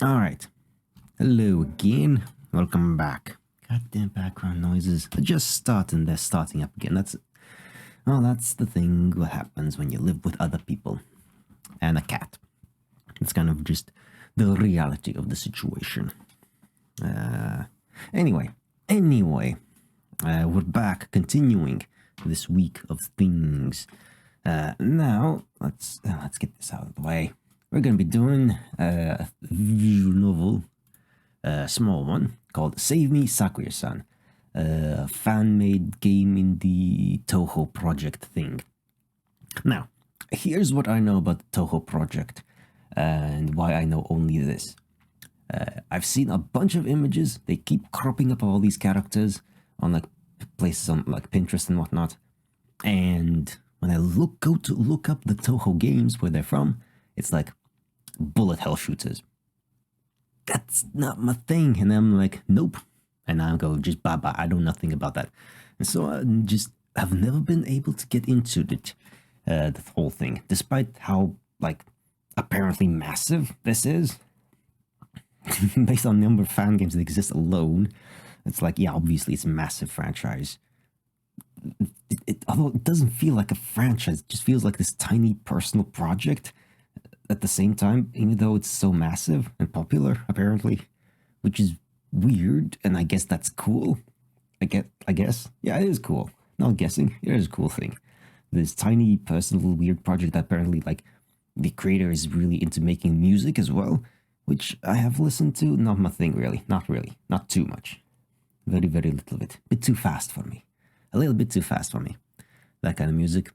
Alright. Hello again. Welcome back. Goddamn background noises. They're just starting. They're starting up again. That's the thing what happens when you live with other people. And a cat. It's kind of just the reality of the situation. Anyway. We're back, continuing this week of things. Now, let's get this out of the way. We're going to be doing a visual novel, a small one, called Save Me, Sakuya-san. A fan-made game in the Toho project thing. Now, here's what I know about the Toho project, and why I know only this. I've seen a bunch of images. They keep cropping up all these characters on like places on like Pinterest and whatnot. And when I go to look up the Toho games where they're from, it's like bullet hell shooters. That's not my thing. And I'm like, nope. And I go, just bye-bye. I know nothing about that. And so I've never been able to get into it, the whole thing, despite how like apparently massive this is. Based on the number of fan games that exist alone, it's like, yeah, obviously it's a massive franchise. Although it doesn't feel like a franchise, it just feels like this tiny personal project at the same time, even though it's so massive and popular, apparently, which is weird, and I guess that's cool. I guess. Yeah, it is cool. Not guessing, it is a cool thing. This tiny personal weird project that apparently, like, the creator is really into making music as well, which I have listened to. Not my thing, really. Not too much. Very, very little bit. Bit too fast for me. A little bit too fast for me. That kind of music.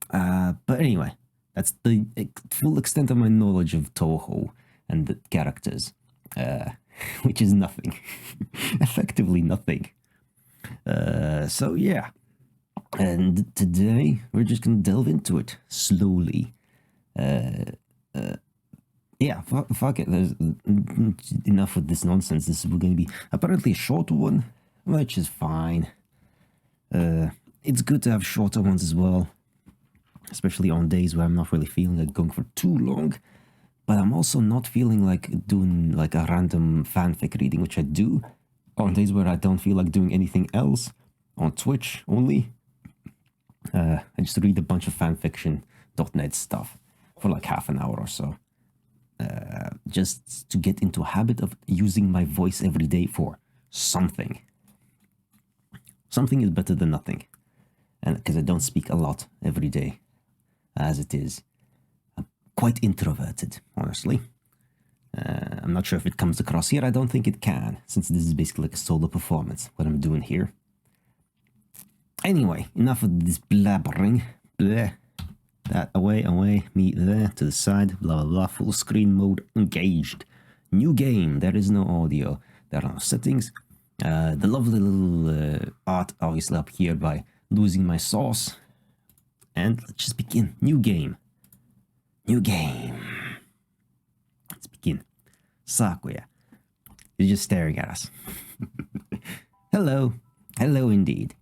But anyway, that's the full extent of my knowledge of Toho and the characters. Which is nothing. Effectively nothing. So yeah. And today, we're just gonna delve into it slowly. Yeah, fuck it. There's enough with this nonsense. This is going to be apparently a shorter one, which is fine. It's good to have shorter ones as well, especially on days where I'm not really feeling like going for too long. But I'm also not feeling like doing like a random fanfic reading, which I do on days where I don't feel like doing anything else on Twitch only. I just read a bunch of fanfiction.net stuff for like half an hour or so. Just to get into a habit of using my voice every day for something. Something is better than nothing. And because I don't speak a lot every day, as it is. I'm quite introverted, honestly. I'm not sure if it comes across here. I don't think it can, since this is basically like a solo performance, what I'm doing here. Anyway, enough of this blabbering. Bleh. That away, me there, to the side, blah, blah, blah, full screen mode engaged. New game, there is no audio, there are no settings. The lovely little art obviously up here by losing my sauce. And let's just begin. New game. Let's begin. Sakuya. You're just staring at us. Hello indeed.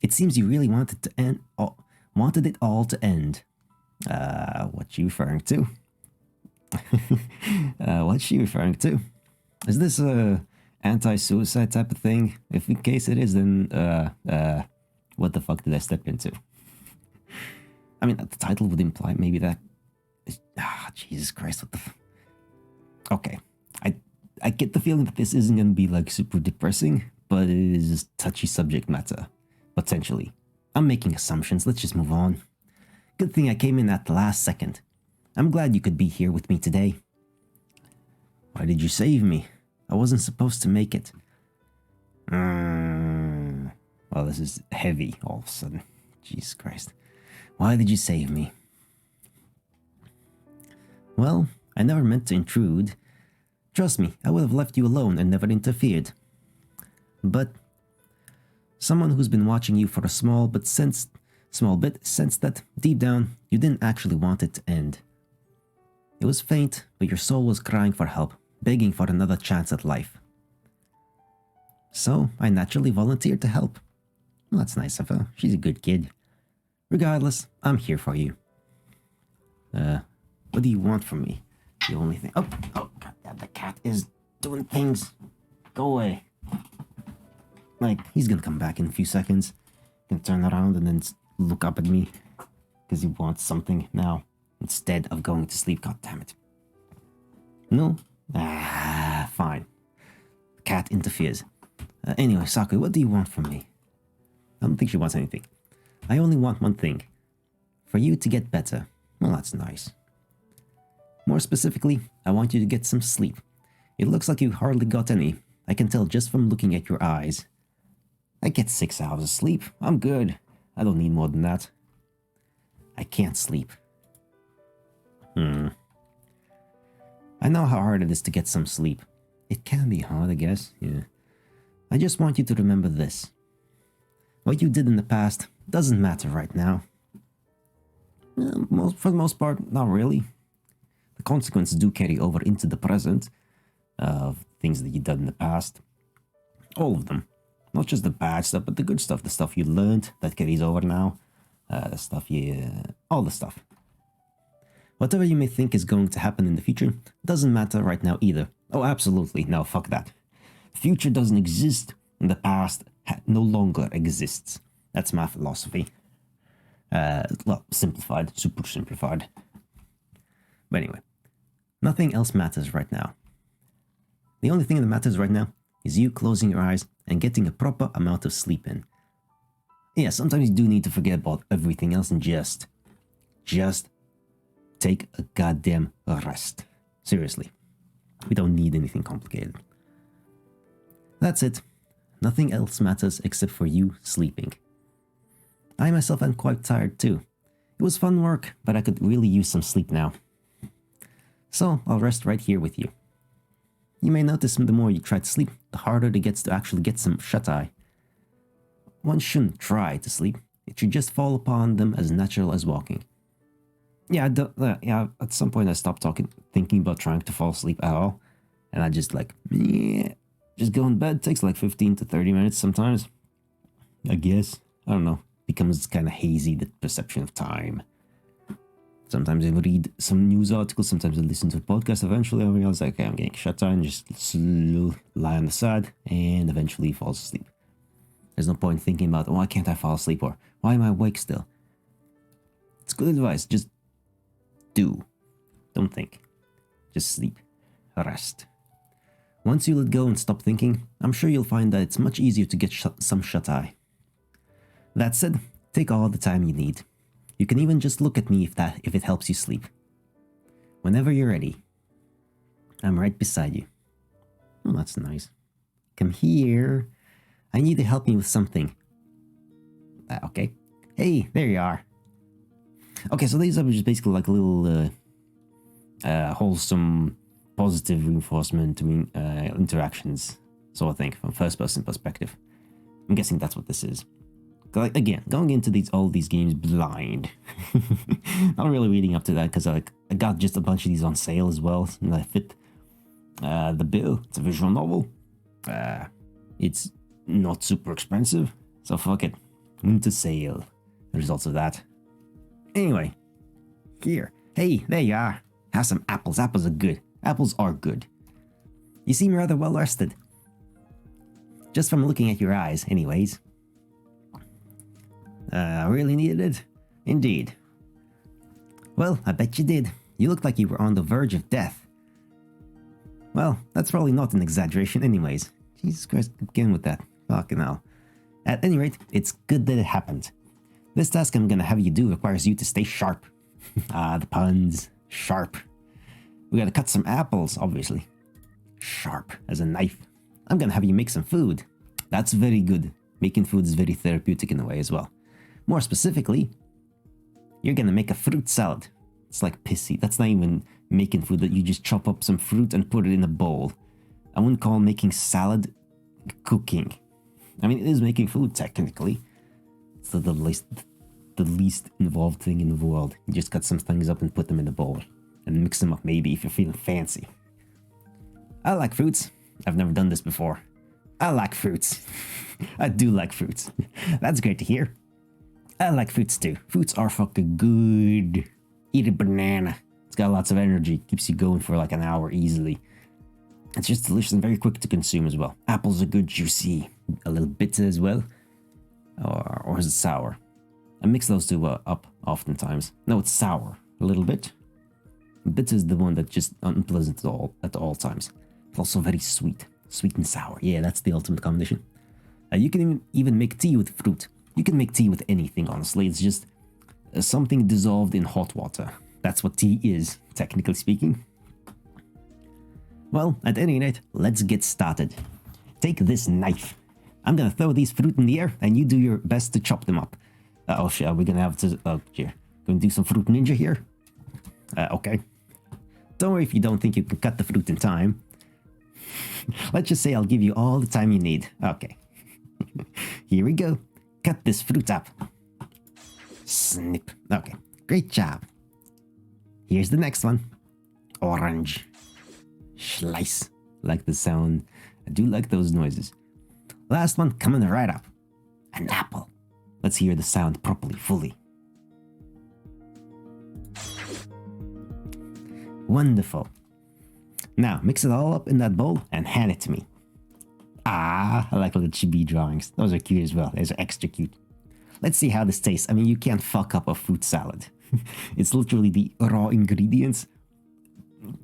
It seems you really wanted to end, wanted it all to end. What you referring to? What's she referring to? Is this a anti-suicide type of thing? If in case it is, then what the fuck did I step into? I mean, the title would imply maybe that. Jesus Christ! What the? Okay, I get the feeling that this isn't gonna be like super depressing, but it is touchy subject matter potentially. I'm making assumptions. Let's just move on. Good thing I came in at the last second. I'm glad you could be here with me today. Why did you save me? I wasn't supposed to make it. Well, this is heavy all of a sudden. Jesus Christ. Why did you save me? Well, I never meant to intrude. Trust me, I would have left you alone and never interfered. But someone who's been watching you for a small bit sensed that, deep down, you didn't actually want it to end. It was faint, but your soul was crying for help, begging for another chance at life. So, I naturally volunteered to help. Well, that's nice of her. She's a good kid. Regardless, I'm here for you. What do you want from me? The only thing... Oh, goddamn, the cat. doing things. Go away. Like, he's gonna come back in a few seconds. Gonna turn around and then look up at me. Because he wants something now. Instead of going to sleep, god damn it. No? Ah, fine. The cat interferes. Anyway, Sakuya, what do you want from me? I don't think she wants anything. I only want one thing. For you to get better. Well, that's nice. More specifically, I want you to get some sleep. It looks like you hardly got any. I can tell just from looking at your eyes. I get 6 hours of sleep. I'm good. I don't need more than that. I can't sleep. I know how hard it is to get some sleep. It can be hard, I guess, yeah. I just want you to remember this. What you did in the past doesn't matter right now. For the most part, not really. The consequences do carry over into the present of things that you did in the past. All of them. Not just the bad stuff, but the good stuff. The stuff you learned that carries over now. The stuff all the stuff. Whatever you may think is going to happen in the future doesn't matter right now either. Oh, absolutely. No, fuck that. The future doesn't exist, and the past no longer exists. That's my philosophy. Well, simplified, super simplified. But anyway, nothing else matters right now. The only thing that matters right now is you closing your eyes and getting a proper amount of sleep in. Yeah, sometimes you do need to forget about everything else and just take a goddamn rest. Seriously. We don't need anything complicated. That's it. Nothing else matters except for you sleeping. I myself am quite tired too. It was fun work, but I could really use some sleep now. So I'll rest right here with you. You may notice the more you try to sleep, the harder it gets to actually get some shut-eye. One shouldn't try to sleep. It should just fall upon them as natural as walking. Yeah, at some point I stopped thinking about trying to fall asleep at all. And I just just go in bed. Takes like 15 to 30 minutes sometimes. I guess. I don't know. Becomes kind of hazy, the perception of time. Sometimes I read some news articles, sometimes I listen to a podcast. Eventually I realize, okay, I'm getting shut down, just lie on the side, and eventually fall asleep. There's no point thinking about, why can't I fall asleep, or why am I awake still? It's good advice, just do. Don't think. Just sleep. Rest. Once you let go and stop thinking, I'm sure you'll find that it's much easier to get some shut-eye. That said, take all the time you need. You can even just look at me if it helps you sleep. Whenever you're ready. I'm right beside you. Oh, that's nice. Come here. I need to help me with something. Okay. Hey, there you are. Okay, so these are just basically like little wholesome, positive reinforcement interactions sort of thing from first-person perspective. I'm guessing that's what this is. Like, again, going into all these games blind. Not really reading up to that because I got just a bunch of these on sale as well, and I fit the bill. It's a visual novel. It's not super expensive, so fuck it. Into sale. The results of that. Anyway, here. Hey, there you are. Have some apples. Apples are good. Apples are good. You seem rather well rested. Just from looking at your eyes, anyways. I really needed it? Indeed. Well, I bet you did. You looked like you were on the verge of death. Well, that's probably not an exaggeration anyways. Jesus Christ, again with that. Fucking hell. At any rate, it's good that it happened. This task I'm gonna have you do requires you to stay sharp. The puns. Sharp. We gotta cut some apples, obviously. Sharp as a knife. I'm gonna have you make some food. That's very good. Making food is very therapeutic in a way as well. More specifically, you're gonna make a fruit salad. It's like pissy. That's not even making food, that you just chop up some fruit and put it in a bowl. I wouldn't call making salad cooking. I mean, it is making food technically. It's the least involved thing in the world. You just cut some things up and put them in a bowl. And mix them up maybe if you're feeling fancy. I like fruits. I've never done this before. I like fruits. I do like fruits. That's great to hear. I like fruits too. Fruits are fucking good. Eat a banana. It's got lots of energy. Keeps you going for like an hour easily. It's just delicious and very quick to consume as well. Apples are good, juicy, a little bitter as well. Or is it sour? I mix those two up oftentimes. No, it's sour a little bit. Bitter is the one that's just unpleasant at all times. It's also very sweet. Sweet and sour. Yeah, that's the ultimate combination. You can even make tea with fruit. You can make tea with anything, honestly. It's just something dissolved in hot water. That's what tea is, technically speaking. Well, at any rate, let's get started. Take this knife. I'm gonna throw these fruit in the air, and you do your best to chop them up. Oh shit, we're gonna have to... Oh, here. Gonna do some fruit ninja here? Okay. Don't worry if you don't think you can cut the fruit in time. Let's just say I'll give you all the time you need. Okay. Here we go. Cut this fruit up. Snip. Okay. Great job. Here's the next one. Orange. Slice. Like the sound. I do like those noises. Last one coming right up. An apple. Let's hear the sound properly, fully. Wonderful. Now, mix it all up in that bowl and hand it to me. Ah, I like little chibi drawings. Those are cute as well. Those are extra cute. Let's see how this tastes. I mean, you can't fuck up a fruit salad. It's literally the raw ingredients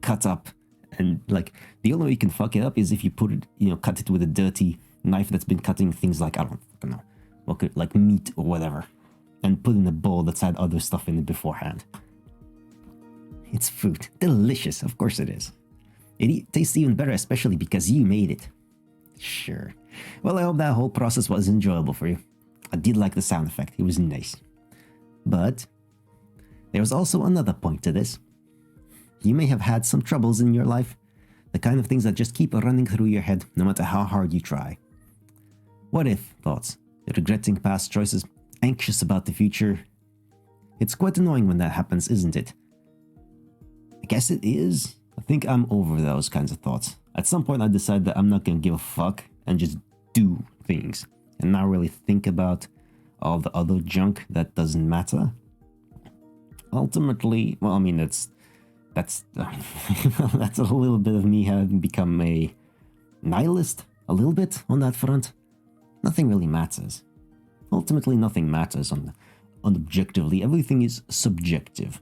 cut up. And, like, the only way you can fuck it up is if you put it, cut it with a dirty knife that's been cutting things like, I don't know, like meat or whatever. And put in a bowl that's had other stuff in it beforehand. It's fruit. Delicious. Of course it is. It tastes even better, especially because you made it. Sure. Well, I hope that whole process was enjoyable for you. I did like the sound effect. It was nice. But there was also another point to this. You may have had some troubles in your life. The kind of things that just keep running through your head no matter how hard you try. What if thoughts? Regretting past choices? Anxious about the future? It's quite annoying when that happens, isn't it? I guess it is. I think I'm over those kinds of thoughts. At some point I decided that I'm not gonna give a fuck and just do things and not really think about all the other junk that doesn't matter. Ultimately, well, I mean, that's that's a little bit of me having become a nihilist, a little bit on that front. Nothing really matters. Ultimately, nothing matters objectively. Everything is subjective.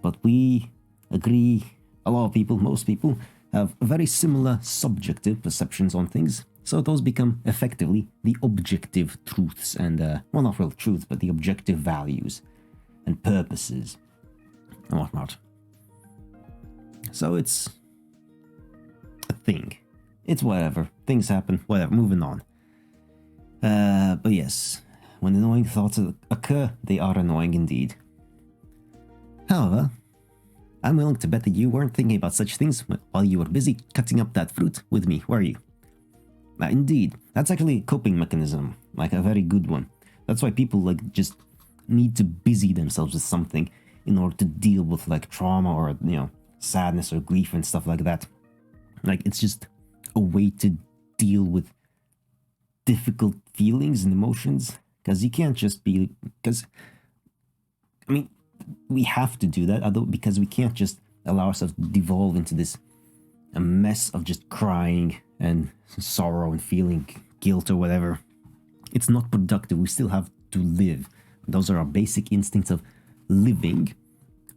But we agree, a lot of people, most people, have very similar subjective perceptions on things. So those become effectively the objective truths and, well, not real truths, but the objective values and purposes and whatnot. So it's a thing. It's whatever. Things happen. Whatever. Moving on. But yes, when annoying thoughts occur, they are annoying indeed. However, I'm willing to bet that you weren't thinking about such things while you were busy cutting up that fruit with me, were you? Indeed, that's actually a coping mechanism, like a very good one. That's why people like just need to busy themselves with something in order to deal with like trauma or, sadness or grief and stuff like that. Like, it's just a way to deal with difficult feelings and emotions, because you can't just be, we have to do that, although because we can't just allow ourselves to devolve into this a mess of just crying and sorrow and feeling guilt or whatever. It's not productive. We still have to live. Those are our basic instincts of living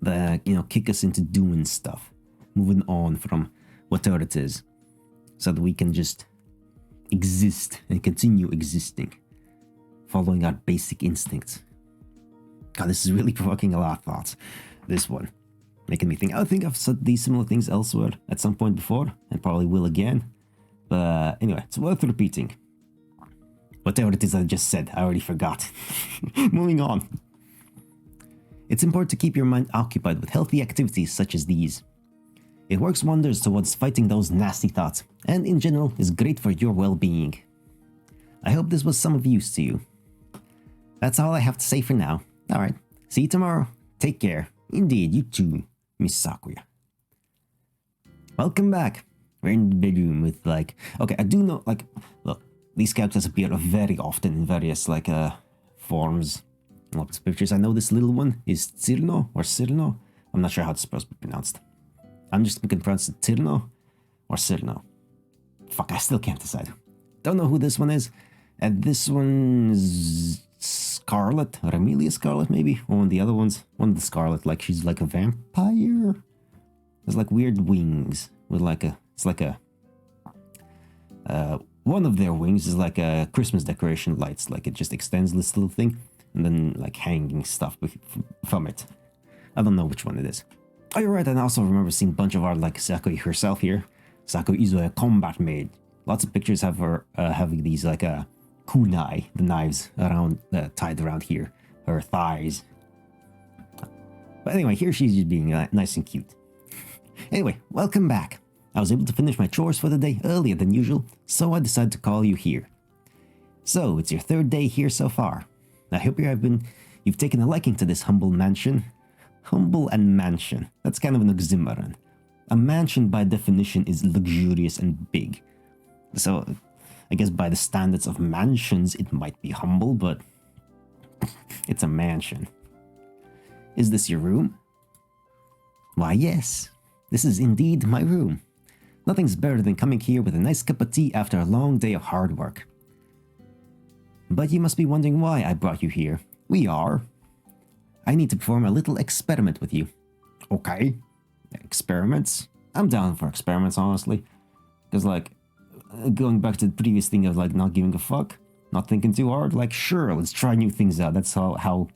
that, kick us into doing stuff, moving on from whatever it is, so that we can just exist and continue existing, following our basic instincts. God, this is really provoking a lot of thoughts. This one. Making me think, I think I've said these similar things elsewhere at some point before, and probably will again. But anyway, it's worth repeating. Whatever it is I just said, I already forgot. Moving on. It's important to keep your mind occupied with healthy activities such as these. It works wonders towards fighting those nasty thoughts, and in general is great for your well-being. I hope this was some of use to you. That's all I have to say for now. Alright, see you tomorrow. Take care. Indeed, you too, Miss Sakuya. Welcome back. We're in the bedroom with okay, I do know, look, these characters appear very often in various, forms. Lots of pictures. I know this little one is Cirno or I'm not sure how it's supposed to be pronounced. I'm just going to pronounce it Tirno or Cirno. Fuck, I still can't decide. Don't know who this one is. And this one is Scarlet. Remilia Scarlet, maybe? Or one of the other ones. One of the Scarlet, like she's like a vampire? There's like weird wings with like a... It's like a... one of their wings is like a Christmas decoration lights. Like it just extends this little thing. And then like hanging stuff from it. I don't know which one it is. Oh, you're right. And I also remember seeing a bunch of art like Sakuya herself here. Sakuya is a combat maid. Lots of pictures have her having these like kunai, the knives around tied around here, her thighs. But anyway, here she's just being nice and cute. Anyway, welcome back. I was able to finish my chores for the day earlier than usual, so I decided to call you here. So it's your third day here so far. I hope you've taken a liking to this humble mansion. Humble and mansion. That's kind of an oxymoron. A mansion by definition is luxurious and big. So I guess by the standards of mansions it might be humble, but it's a mansion. Is this your room? Why yes, this is indeed my room. Nothing's better than coming here with a nice cup of tea after a long day of hard work. But you must be wondering why I brought you here. We are. I need to perform a little experiment with you. Okay. Experiments? I'm down for experiments, honestly. Because, like, going back to the previous thing of, like, not giving a fuck, not thinking too hard, like, sure, let's try new things out. That's how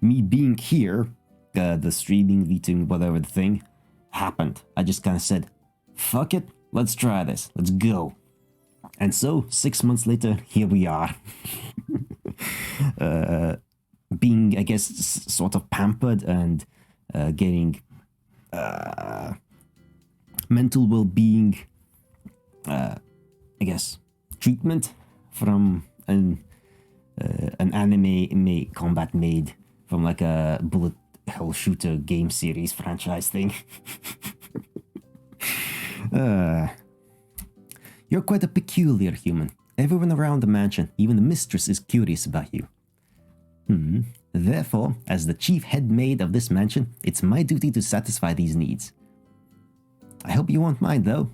me being here, the streaming, VTubing, whatever the thing, happened. I just kind of said, fuck it, let's try this. Let's go. And so, 6 months later, here we are. Being, I guess, sort of pampered and getting mental well-being, I guess, treatment from an anime combat made from like a bullet hell shooter game series franchise thing. You're quite a peculiar human. Everyone around the mansion, even the mistress, is curious about you. Therefore, as the chief head maid of this mansion, it's my duty to satisfy these needs. I hope you won't mind, though.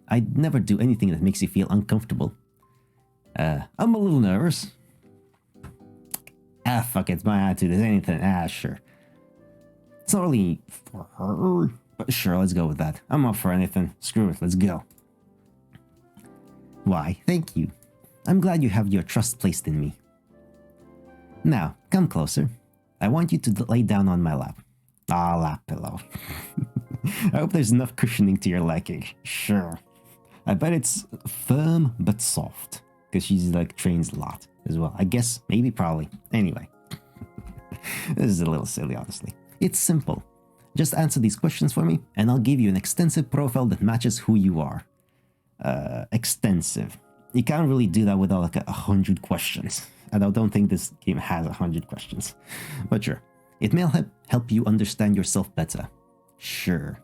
I'd never do anything that makes you feel uncomfortable. I'm a little nervous. Fuck it, it's my attitude. Is anything? Sure. It's not really for her, but sure, let's go with that. I'm up for anything. Screw it, let's go. Why, thank you. I'm glad you have your trust placed in me. Now, come closer. I want you to lay down on my lap. Lap pillow. I hope there's enough cushioning to your liking. Sure. I bet it's firm but soft. Because she's like trains a lot as well. I guess, maybe, probably. Anyway. This is a little silly, honestly. It's simple. Just answer these questions for me, and I'll give you an extensive profile that matches who you are. Extensive. You can't really do that without like 100 questions. And I don't think this game has 100 questions. But sure. It may help you understand yourself better. Sure.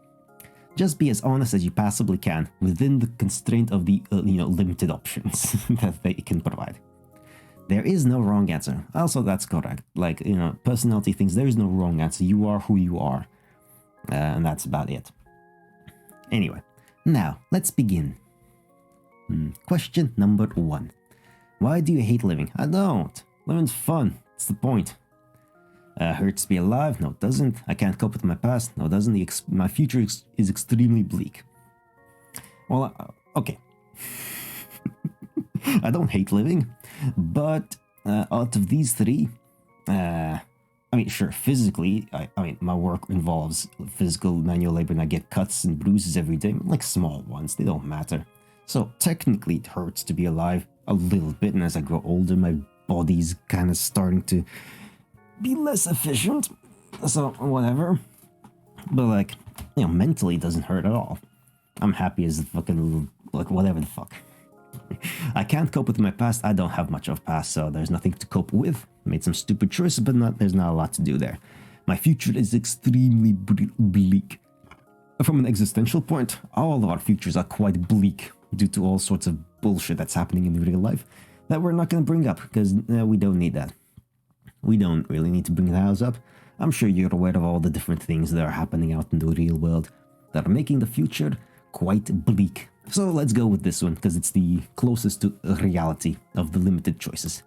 Just be as honest as you possibly can within the constraint of the limited options that they can provide. There is no wrong answer. Also, that's correct. Like, personality things, there is no wrong answer. You are who you are. And that's about it. Anyway, now, let's begin. Question number 1. Why do you hate living? I don't. Living's fun. It's the point. Hurts to be alive? No, it doesn't. I can't cope with my past? No, it doesn't. My future is extremely bleak. Well, okay. I don't hate living, but out of these three, I mean, sure, physically, I mean, my work involves physical manual labor and I get cuts and bruises every day, like small ones, they don't matter. So technically it hurts to be alive a little bit, and as I grow older, my body's kind of starting to be less efficient, so whatever. But like, mentally it doesn't hurt at all. I'm happy as a fucking, like, whatever the fuck. I can't cope with my past. I don't have much of past, so there's nothing to cope with. Made some stupid choices, but there's not a lot to do there. My future is extremely bleak. From an existential point, all of our futures are quite bleak due to all sorts of bullshit that's happening in real life that we're not going to bring up, because we don't need that. We don't really need to bring those up. I'm sure you're aware of all the different things that are happening out in the real world that are making the future quite bleak So let's go with this one, because it's the closest to reality of the limited choices.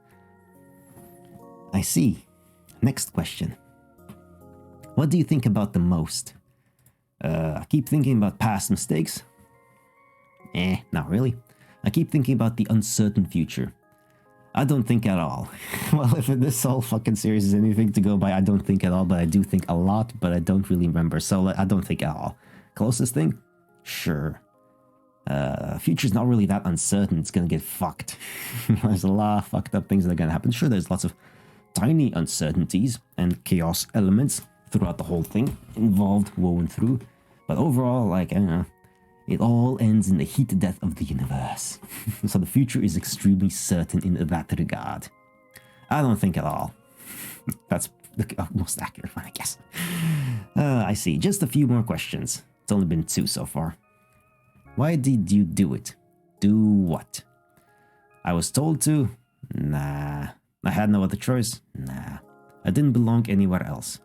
I see. Next question. What do you think about the most? I keep thinking about past mistakes. Not really. I keep thinking about the uncertain future. I don't think at all. Well, if this whole fucking series is anything to go by, I don't think at all, but I do think a lot, but I don't really remember, so I don't think at all. Closest thing? Sure. Future's not really that uncertain, it's gonna get fucked. There's a lot of fucked up things that are gonna happen. Sure, there's lots of tiny uncertainties and chaos elements throughout the whole thing, involved, woven through, but overall, like, I don't know, it all ends in the heat death of the universe. So the future is extremely certain in that regard. I don't think at all. That's the most accurate one, I guess. I see. Just a few more questions. It's only been 2 so far. Why did you do it? Do what? I was told to? Nah. I had no other choice? Nah. I didn't belong anywhere else.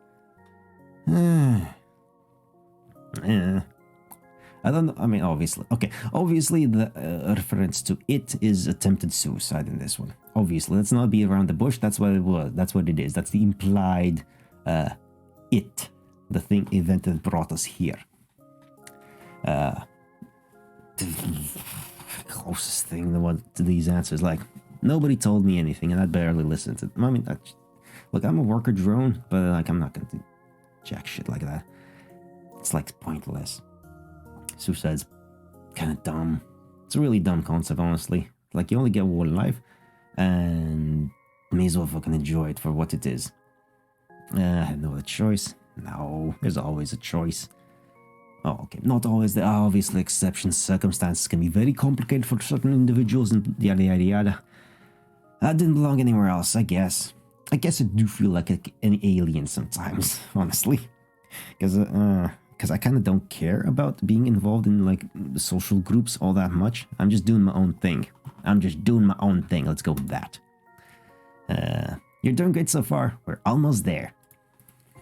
I don't know, I mean, obviously. Okay, obviously the reference to it is attempted suicide in this one. Obviously, let's not be around the bush, that's what it was. That's what it is. That's the implied it. The thing, event that brought us here. Closest thing to these answers, like, nobody told me anything and I barely listened to them. I mean, look, I'm a worker drone, but like, I'm not gonna do jack shit like that. It's like pointless. Suicide's kind of dumb. It's a really dumb concept, honestly. Like, you only get one life, and may as well fucking enjoy it for what it is. I had no other choice. No, there's always a choice. Oh, okay, not always. There are obviously exceptions. Circumstances can be very complicated for certain individuals, and yada yada yada. I didn't belong anywhere else, I guess. I guess I do feel like an alien sometimes, honestly. Because I kind of don't care about being involved in, like, social groups all that much. I'm just doing my own thing. Let's go with that. You're doing great so far. We're almost there.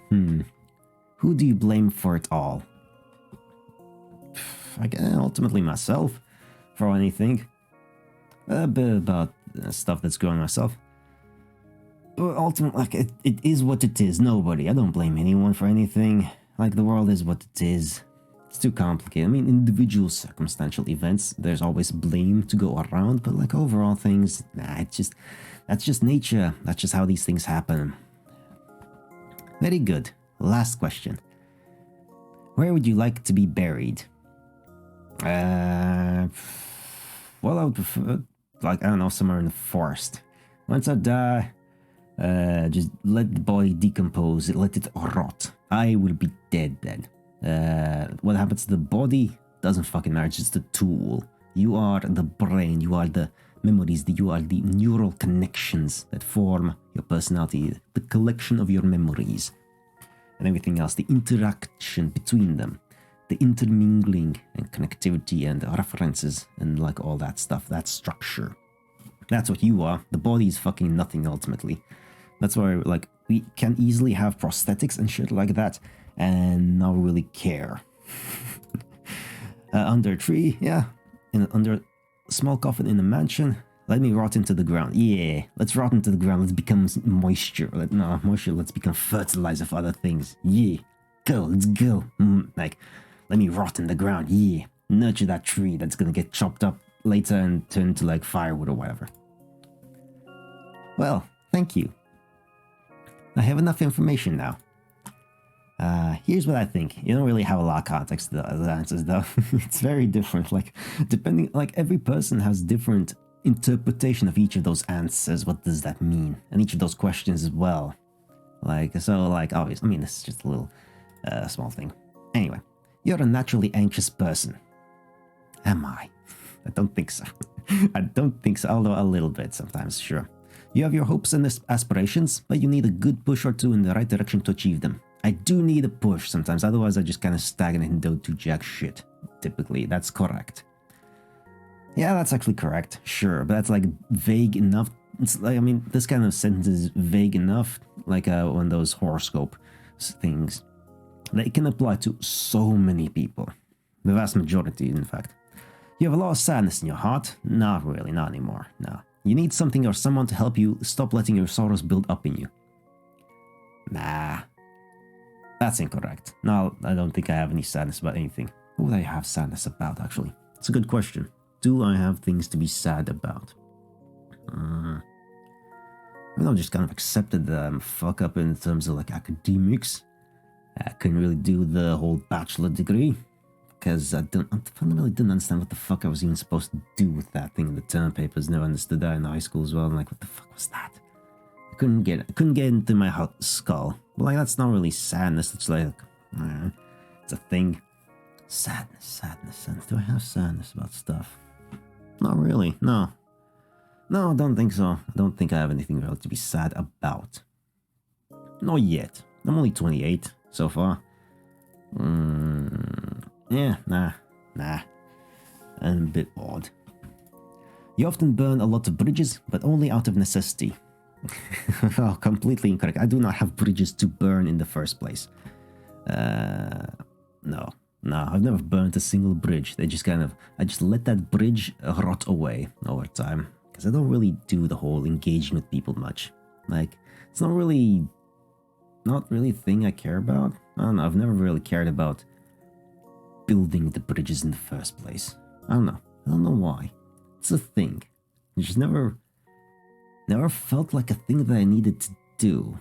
Who do you blame for it all? I guess ultimately myself for anything. A bit about stuff that's going on myself. But ultimately, like, it is what it is. Nobody. I don't blame anyone for anything. Like, the world is what it is. It's too complicated. I mean, individual circumstantial events, there's always blame to go around, but like overall things, nah, that's just nature. That's just how these things happen. Very good. Last question. Where would you like to be buried? Well, I would prefer, like, I don't know, somewhere in the forest. Once I die, just let the body decompose, let it rot. I will be dead then. What happens to the body doesn't fucking matter, it's just a tool. You are the brain, you are the memories, you are the neural connections that form your personality, the collection of your memories, and everything else, the interaction between them, the intermingling and connectivity and references and like all that stuff, that structure. That's what you are. The body is fucking nothing ultimately. That's why, like, we can easily have prosthetics and shit like that and not really care. Under a tree, yeah. Under a small coffin in a mansion, let me rot into the ground. Yeah, let's rot into the ground. Let's become moisture. Let's become fertilizer for other things. Yeah, let's go. Like, let me rot in the ground. Yeah, nurture that tree that's gonna get chopped up later and turned into like firewood or whatever. Well, thank you. I have enough information now. Here's what I think. You don't really have a lot of context to the answers, though. It's very different. Like, depending, like, every person has different interpretation of each of those answers. What does that mean? And each of those questions as well. Like, so, like, obviously, I mean, this is just a little small thing. Anyway, you're a naturally anxious person. Am I? I don't think so. I don't think so, although a little bit sometimes, sure. You have your hopes and aspirations, but you need a good push or two in the right direction to achieve them. I do need a push sometimes, otherwise I just kind of stagnate and don't do jack shit. Typically, that's correct. Yeah, that's actually correct, sure, but that's like vague enough. It's like, I mean, this kind of sentence is vague enough, like one of those horoscope things, that it can apply to so many people. The vast majority, in fact. You have a lot of sadness in your heart? Not really, not anymore, no. You need something or someone to help you stop letting your sorrows build up in you. Nah. That's incorrect. No, I don't think I have any sadness about anything. What would I have sadness about, actually? It's a good question. Do I have things to be sad about? I've just kind of accepted that I'm a fuck up in terms of like academics. I couldn't really do the whole bachelor degree because I fundamentally didn't understand what the fuck I was even supposed to do with that thing in the term papers. Never understood that in high school as well. I'm like, what the fuck was that? I couldn't get into my skull. But like, that's not really sadness. It's like, it's a thing. Sadness. Do I have sadness about stuff? Not really. No, I don't think so. I don't think I have anything really to be sad about. Not yet. I'm only 28 so far. Yeah, nah. I'm a bit odd. You often burn a lot of bridges, but only out of necessity. Oh, completely incorrect. I do not have bridges to burn in the first place. No, I've never burnt a single bridge. I just let that bridge rot away over time. Because I don't really do the whole engaging with people much. Like, it's not really a thing I care about. I don't know, I've never really cared about building the bridges in the first place. I don't know why. It's a thing. It just never felt like a thing that I needed to do.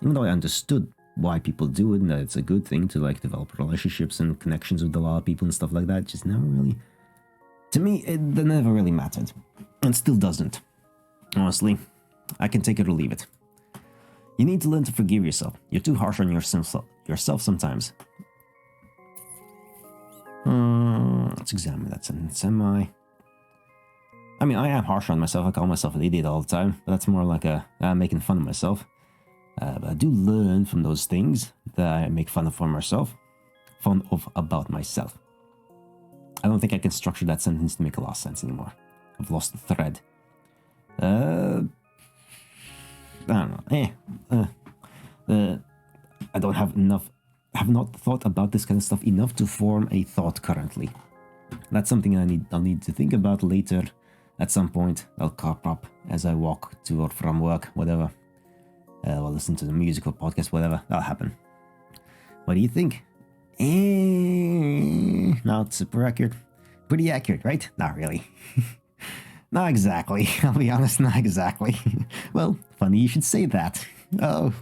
Even though I understood why people do it and that it's a good thing to like develop relationships and connections with a lot of people and stuff like that, it just never really, to me, it never really mattered. And still doesn't. Honestly, I can take it or leave it. You need to learn to forgive yourself. You're too harsh on yourself sometimes. Let's examine that sentence. I mean, I am harsh on myself. I call myself an idiot all the time, but that's more like I'm making fun of myself. But I do learn from those things that I make fun of about myself. I don't think I can structure that sentence to make a lot of sense anymore. I've lost the thread. I don't know. I don't have enough. Have not thought about this kind of stuff enough to form a thought currently. That's something I'll need to think about later. At some point, I'll cop up as I walk to or from work, whatever. I'll listen to the music or podcast, whatever. That'll happen. What do you think? Not super accurate. Pretty accurate, right? Not really. Not exactly. I'll be honest, not exactly. Well, funny you should say that. Oh,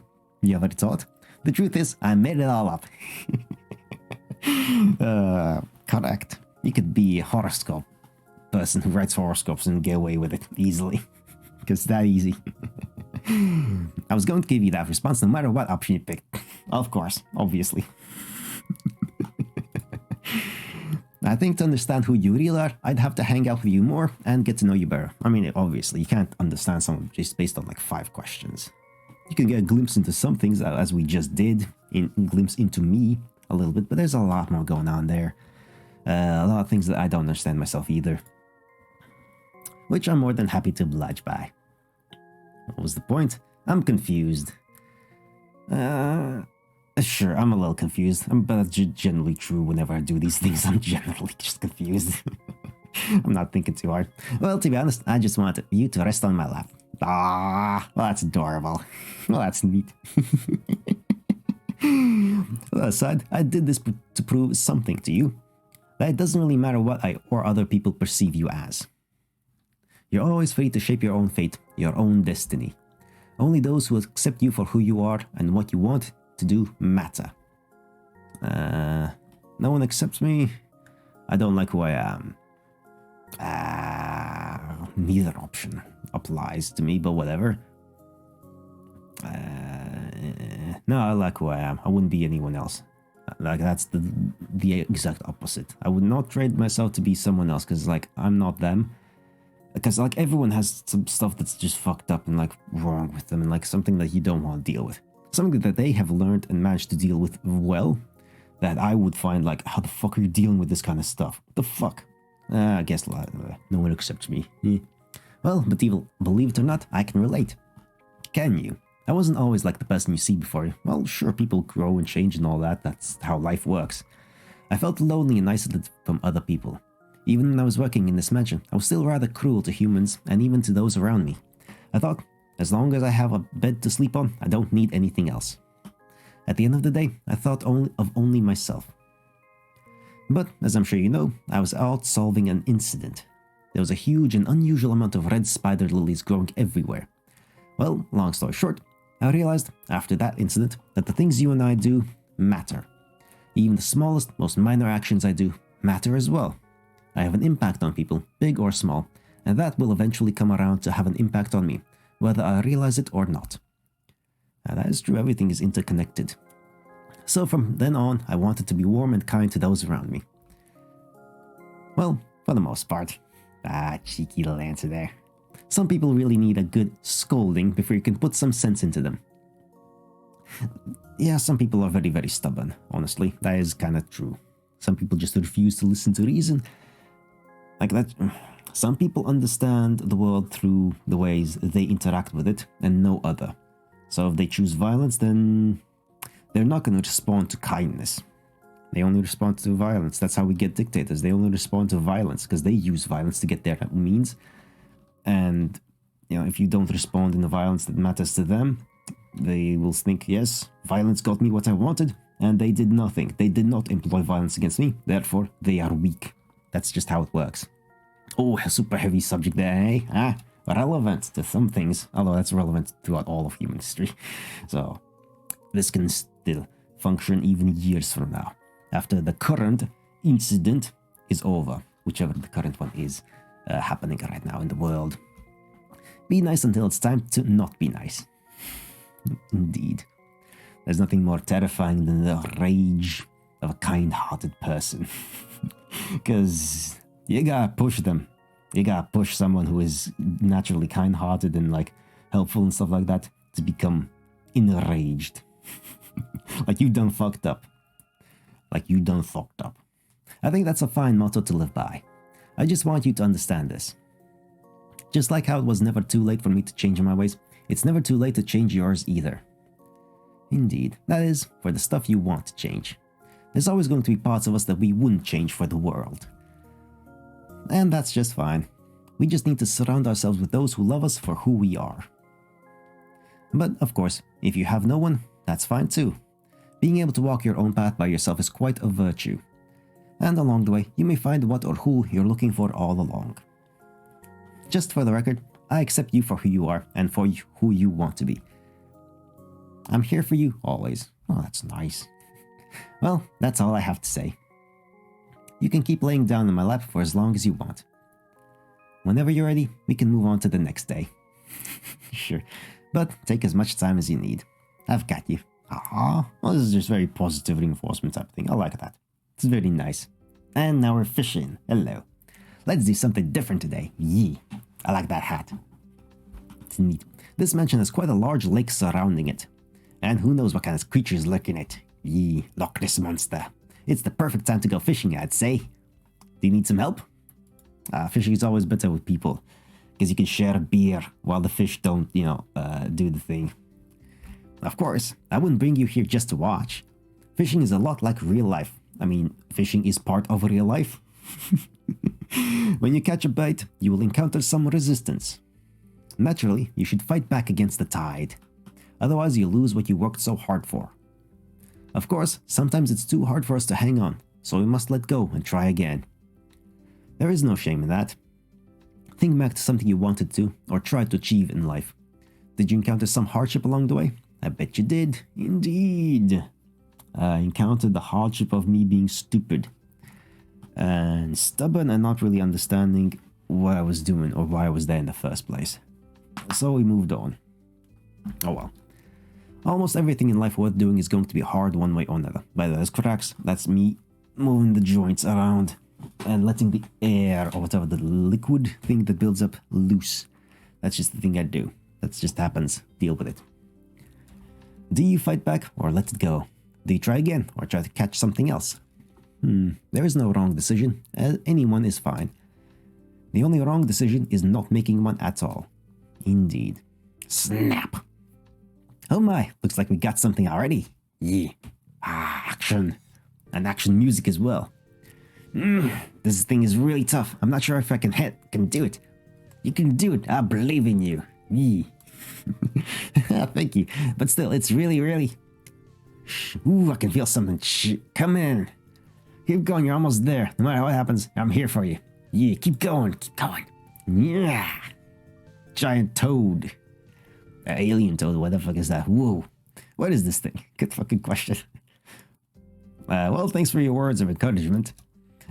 you ever thought? The truth is, I made it all up. Correct. You could be a horoscope person who writes horoscopes and get away with it easily. Because it's that easy. I was going to give you that response no matter what option you picked. Of course, obviously. I think to understand who you really are, I'd have to hang out with you more and get to know you better. I mean, obviously, you can't understand someone just based on like 5 questions. You can get a glimpse into some things, as we just did, a glimpse into me a little bit, but there's a lot more going on there. A lot of things that I don't understand myself either. Which I'm more than happy to oblige by. What was the point? I'm confused. Sure, I'm a little confused, but that's generally true whenever I do these things. I'm generally just confused. I'm not thinking too hard. Well, to be honest, I just wanted you to rest on my lap. Ah, well, that's adorable. Well, that's neat. Well, aside, I did this to prove something to you. That it doesn't really matter what I or other people perceive you as. You're always free to shape your own fate, your own destiny. Only those who accept you for who you are and what you want to do matter. No one accepts me. I don't like who I am. Neither option applies to me, but whatever. No, I like who I am. I wouldn't be anyone else. Like, that's the exact opposite. I would not trade myself to be someone else, because, like, I'm not them. Because, like, everyone has some stuff that's just fucked up and, like, wrong with them, and, like, something that you don't want to deal with. Something that they have learned and managed to deal with well, that I would find, like, how the fuck are you dealing with this kind of stuff? What the fuck? I guess no one accepts me. Well, but believe it or not, I can relate. Can you? I wasn't always like the person you see before you. Well, sure, people grow and change and all that. That's how life works. I felt lonely and isolated from other people. Even when I was working in this mansion, I was still rather cruel to humans and even to those around me. I thought, as long as I have a bed to sleep on, I don't need anything else. At the end of the day, I thought only myself. But, as I'm sure you know, I was out solving an incident. There was a huge and unusual amount of red spider lilies growing everywhere. Well, long story short, I realized, after that incident, that the things you and I do matter. Even the smallest, most minor actions I do matter as well. I have an impact on people, big or small, and that will eventually come around to have an impact on me, whether I realize it or not. And that is true, everything is interconnected. So from then on, I wanted to be warm and kind to those around me. Well, for the most part. Cheeky little answer there. Some people really need a good scolding before you can put some sense into them. Yeah, some people are very, very stubborn, honestly. That is kind of true. Some people just refuse to listen to reason. Like that. Some people understand the world through the ways they interact with it and no other. So if they choose violence, then they're not going to respond to kindness. They only respond to violence. That's how we get dictators. They only respond to violence because they use violence to get their means. And, you know, if you don't respond in the violence that matters to them, they will think, yes, violence got me what I wanted, and they did nothing. They did not employ violence against me. Therefore, they are weak. That's just how it works. Oh, a super heavy subject there, eh? Relevant to some things, although that's relevant throughout all of human history. So, this can still function even years from now, after the current incident is over, whichever the current one is happening right now in the world. Be nice until it's time to not be nice. Indeed. There's nothing more terrifying than the rage of a kind-hearted person. Because you gotta push them. You gotta push someone who is naturally kind-hearted and like helpful and stuff like that to become enraged. Like you done fucked up. Like you done fucked up. I think that's a fine motto to live by. I just want you to understand this. Just like how it was never too late for me to change my ways, it's never too late to change yours either. Indeed, that is, for the stuff you want to change. There's always going to be parts of us that we wouldn't change for the world. And that's just fine. We just need to surround ourselves with those who love us for who we are. But, of course, if you have no one, that's fine too. Being able to walk your own path by yourself is quite a virtue. And along the way, you may find what or who you're looking for all along. Just for the record, I accept you for who you are and for who you want to be. I'm here for you always. Oh, that's nice. Well, that's all I have to say. You can keep laying down in my lap for as long as you want. Whenever you're ready, we can move on to the next day. Sure, but take as much time as you need. I've got you. Ah, well, this is just very positive reinforcement type thing. I like that. It's very nice. And now we're fishing. Hello. Let's do something different today. Yee. I like that hat. It's neat. This mansion has quite a large lake surrounding it. And who knows what kind of creatures lurk in it. Yee, Loch Ness Monster. It's the perfect time to go fishing, I'd say. Do you need some help? Fishing is always better with people. Because you can share a beer while the fish don't, do the thing. Of course, I wouldn't bring you here just to watch. Fishing is a lot like real life. I mean, fishing is part of real life. When you catch a bait, you will encounter some resistance. Naturally, you should fight back against the tide. Otherwise, you lose what you worked so hard for. Of course, sometimes it's too hard for us to hang on, so we must let go and try again. There is no shame in that. Think back to something you wanted to or tried to achieve in life. Did you encounter some hardship along the way? I bet you did. Indeed. I encountered the hardship of me being stupid and stubborn and not really understanding what I was doing or why I was there in the first place. So we moved on. Oh well. Almost everything in life worth doing is going to be hard one way or another. Whether there's cracks, that's me moving the joints around and letting the air or whatever the liquid thing that builds up loose. That's just the thing I do. That just happens. Deal with it. Do you fight back or let it go? Do you try again or try to catch something else? There is no wrong decision. Anyone is fine. The only wrong decision is not making one at all. Indeed. Snap! Oh my, looks like we got something already. Yeah. Action. And action music as well. This thing is really tough. I'm not sure if I can do it. You can do it. I believe in you. Yee. Thank you. But still, it's really, really... Ooh, I can feel something. Come in. Keep going, you're almost there. No matter what happens, I'm here for you. Yeah, keep going, keep going. Yeah. Giant toad. Alien toad, what the fuck is that? Whoa. What is this thing? Good fucking question. Well, thanks for your words of encouragement.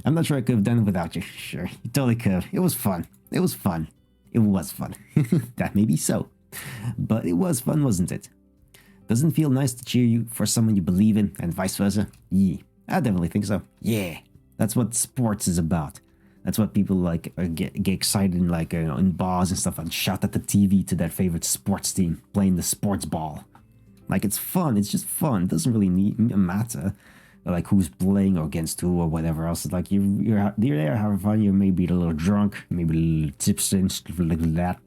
I'm not sure I could have done it without you. Sure, you totally could have. It was fun. It was fun. It was fun. That may be so. But it was fun, wasn't it? Doesn't it feel nice to cheer you for someone you believe in and vice versa? Yeah, I definitely think so. Yeah, that's what sports is about. That's what people like get excited in, like, in bars and stuff, and shout at the TV to their favorite sports team playing the sports ball. Like, it's fun. It's just fun. It doesn't really matter like who's playing or against who or whatever else. It's like you're there having fun. You may be a little drunk, maybe a little tipsy and stuff like that.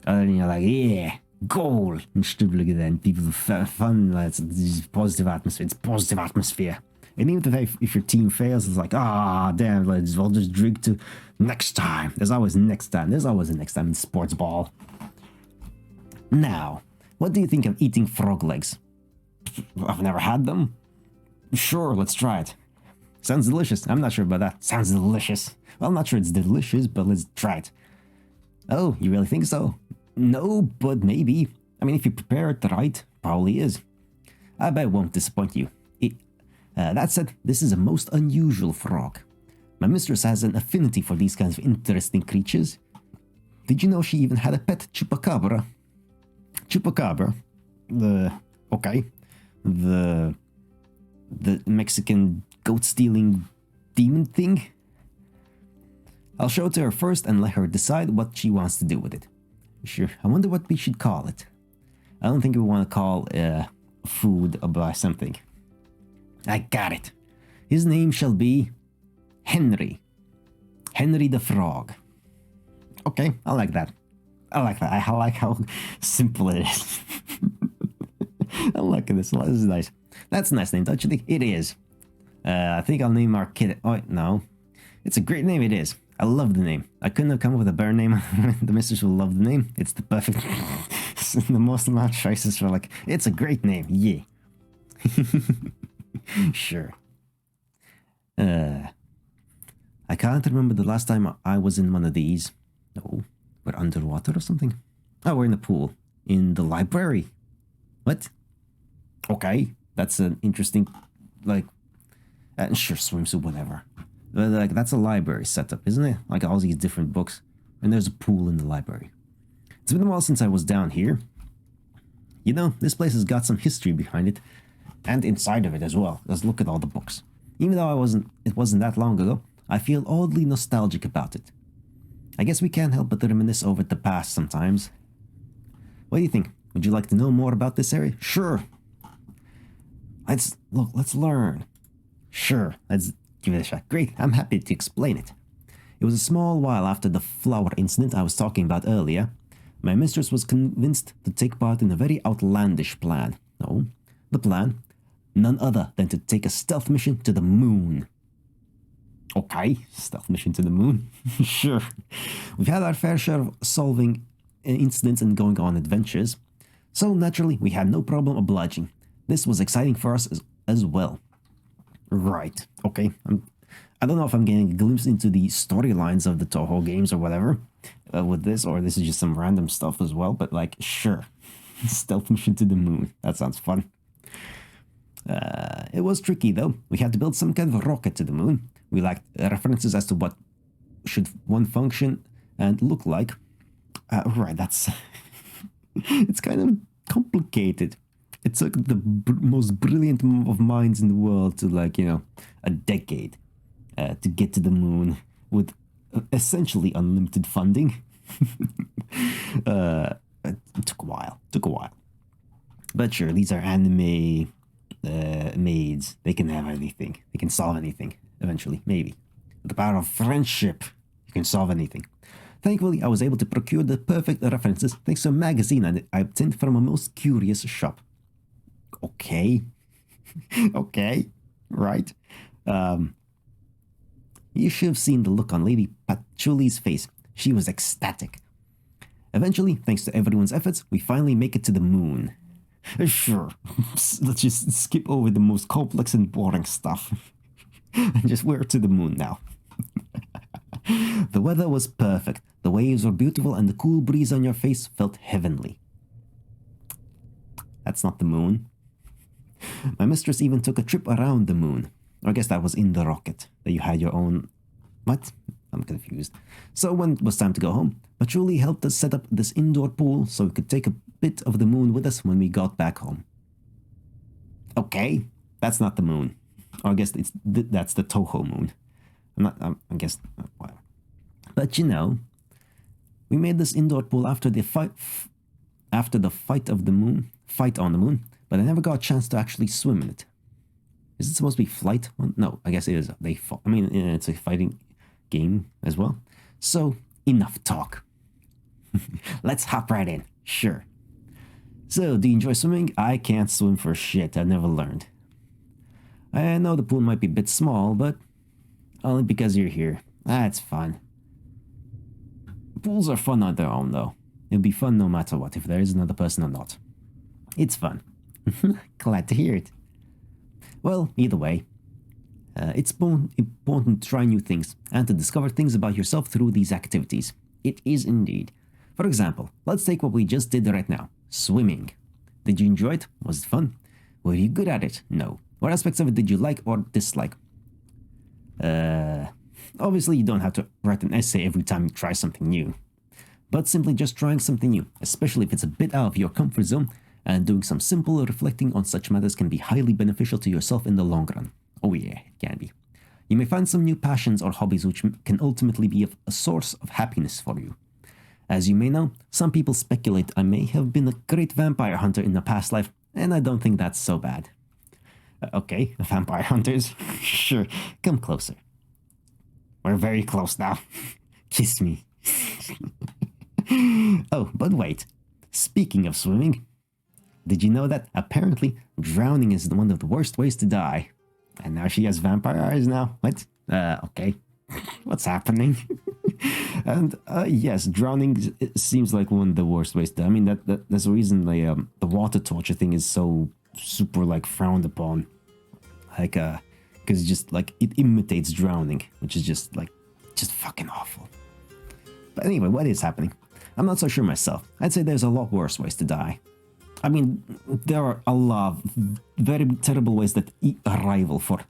And then you're like, yeah, goal and stuff like that. And people have fun. It's positive atmosphere. It's positive atmosphere. And even if your team fails, it's like, damn, we'll just drink to next time. There's always next time. There's always a next time in sports ball. Now, what do you think of eating frog legs? I've never had them. Sure, let's try it. Sounds delicious. I'm not sure about that. Sounds delicious. Well, I'm not sure it's delicious, but let's try it. Oh, you really think so? No, but maybe. I mean, if you prepare it right, probably is. I bet it won't disappoint you. That said, this is a most unusual frog. My mistress has an affinity for these kinds of interesting creatures. Did you know she even had a pet chupacabra? Chupacabra, the Mexican goat-stealing demon thing? I'll show it to her first and let her decide what she wants to do with it. Sure, I wonder what we should call it. I don't think we want to call food or something. I got it. His name shall be Henry. Henry the Frog. Okay, I like that. I like that. I like how simple it is. I like this. This is nice. That's a nice name, don't you think? It is. I think I'll name our kid... Oh, no. It's a great name, it is. I love the name. I couldn't have come up with a better name. The mistress will love the name. It's the perfect... the most amount of choices for, like... It's a great name. Yeah. Sure. I can't remember the last time I was in one of these. No, we're underwater or something. Oh, we're in the pool. In the library. What? Okay, that's an interesting, like, sure, swimsuit, whatever. But, like, that's a library setup, isn't it? Like, all these different books. And there's a pool in the library. It's been a while since I was down here. You know, this place has got some history behind it. And inside of it as well. Let's look at all the books. Even though it wasn't that long ago, I feel oddly nostalgic about it. I guess we can't help but reminisce over the past sometimes. What do you think? Would you like to know more about this area? Sure. Let's learn. Sure, let's give it a shot. Great, I'm happy to explain it. It was a small while after the flower incident I was talking about earlier. My mistress was convinced to take part in a very outlandish plan. No, the plan, none other than to take a stealth mission to the moon. Okay, stealth mission to the moon. Sure. We've had our fair share of solving incidents and going on adventures. So naturally, we had no problem obliging. This was exciting for us as well. Right. Okay. I don't know if I'm getting a glimpse into the storylines of the Toho games or whatever with this, or this is just some random stuff as well. But, like, sure. Stealth mission to the moon. That sounds fun. It was tricky, though. We had to build some kind of rocket to the moon. We lacked references as to what should one function and look like. Right, that's... It's kind of complicated. It took the most brilliant of minds in the world to, like, you know, a decade to get to the moon with essentially unlimited funding. It took a while. But sure, these are anime maids. They can have anything. They can solve anything, eventually, maybe. With the power of friendship, you can solve anything. Thankfully, I was able to procure the perfect references thanks to a magazine I obtained from a most curious shop. Okay. Okay. Right. You should have seen the look on Lady Patchouli's face. She was ecstatic. Eventually, thanks to everyone's efforts, we finally make it to the moon. Sure, let's just skip over the most complex and boring stuff. And just we're to the moon now. The weather was perfect, the waves were beautiful, and the cool breeze on your face felt heavenly. That's not the moon. My mistress even took a trip around the moon. Or I guess that was in the rocket, that you had your own... What? I'm confused. So when it was time to go home, Patchouli helped us set up this indoor pool so we could take a bit of the moon with us when we got back home. Okay, that's not the moon. Or I guess that's the Toho moon. I guess... Well. But you know, we made this indoor pool after the fight on the moon, but I never got a chance to actually swim in it. Is it supposed to be flight? Well, no, I guess it is. It's a fighting game as well. So, enough talk. Let's hop right in. Sure. So, do you enjoy swimming? I can't swim for shit. I've never learned. I know the pool might be a bit small, but only because you're here. It's fun. Pools are fun on their own, though. It'll be fun no matter what, if there is another person or not. It's fun. Glad to hear it. Well, either way, it's important to try new things and to discover things about yourself through these activities. It is indeed. For example, let's take what we just did right now. Swimming. Did you enjoy it? Was it fun? Were you good at it? No. What aspects of it did you like or dislike? Obviously, you don't have to write an essay every time you try something new. But simply just trying something new, especially if it's a bit out of your comfort zone, and doing some simple reflecting on such matters can be highly beneficial to yourself in the long run. Oh yeah, it can be. You may find some new passions or hobbies which can ultimately be a source of happiness for you. As you may know, some people speculate I may have been a great vampire hunter in a past life, and I don't think that's so bad. Okay, vampire hunters, sure, come closer. We're very close now. Kiss me. Oh, but wait. Speaking of swimming, did you know that apparently drowning is one of the worst ways to die? And now she has vampire eyes now? What? Okay. What's happening? And yes, drowning seems like one of the worst ways to die. I mean, that's the reason the water torture thing is so super like frowned upon. Like, because just like it imitates drowning, which is just fucking awful. But anyway, what is happening? I'm not so sure myself. I'd say there's a lot worse ways to die. I mean, there are a lot of very terrible ways that rival for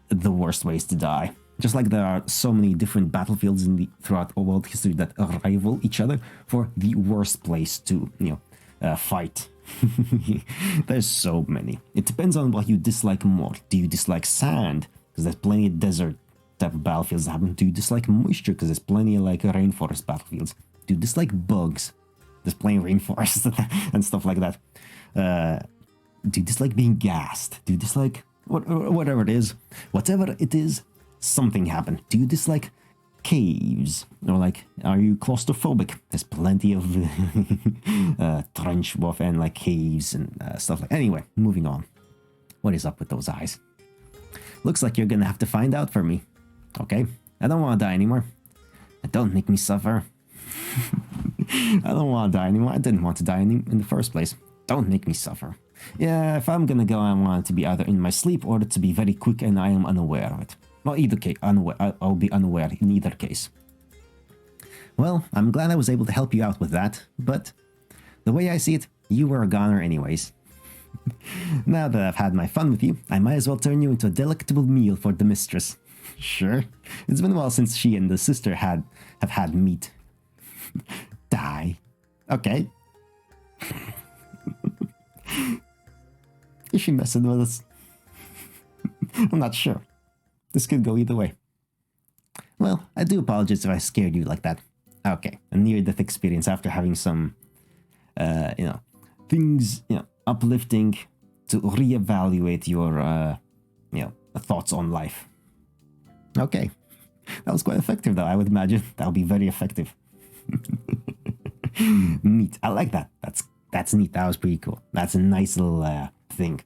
the worst ways to die. Just like there are so many different battlefields throughout world history that rival each other for the worst place to, fight. There's so many. It depends on what you dislike more. Do you dislike sand? Because there's plenty of desert type of battlefields that happen. Do you dislike moisture? Because there's plenty of rainforest battlefields. Do you dislike bugs? There's plenty of rainforests and stuff like that. Do you dislike being gassed? Do you dislike whatever it is? Whatever it is, something happened. Do you dislike caves? Or are you claustrophobic? There's plenty of trench warfare and caves and stuff like that. Anyway, moving on. What is up with those eyes? Looks like you're gonna have to find out for me. Okay? I don't want to die anymore. Don't make me suffer. I don't want to die anymore. I didn't want to die in the first place. Don't make me suffer. Yeah, if I'm gonna go, I want it to be either in my sleep or to be very quick and I am unaware of it. Well, either case, I'll be unaware in either case. Well, I'm glad I was able to help you out with that, but the way I see it, you were a goner anyways. Now that I've had my fun with you, I might as well turn you into a delectable meal for the mistress. Sure. It's been a while since she and the sister have had meat. Die. Okay. Is she messing with us? I'm not sure. This could go either way. Well, I do apologize if I scared you like that. Okay, a near-death experience after having some, things, uplifting to reevaluate your, thoughts on life. Okay, that was quite effective, though. I would imagine that would be very effective. Neat. I like that. That's neat. That was pretty cool. That's a nice little thing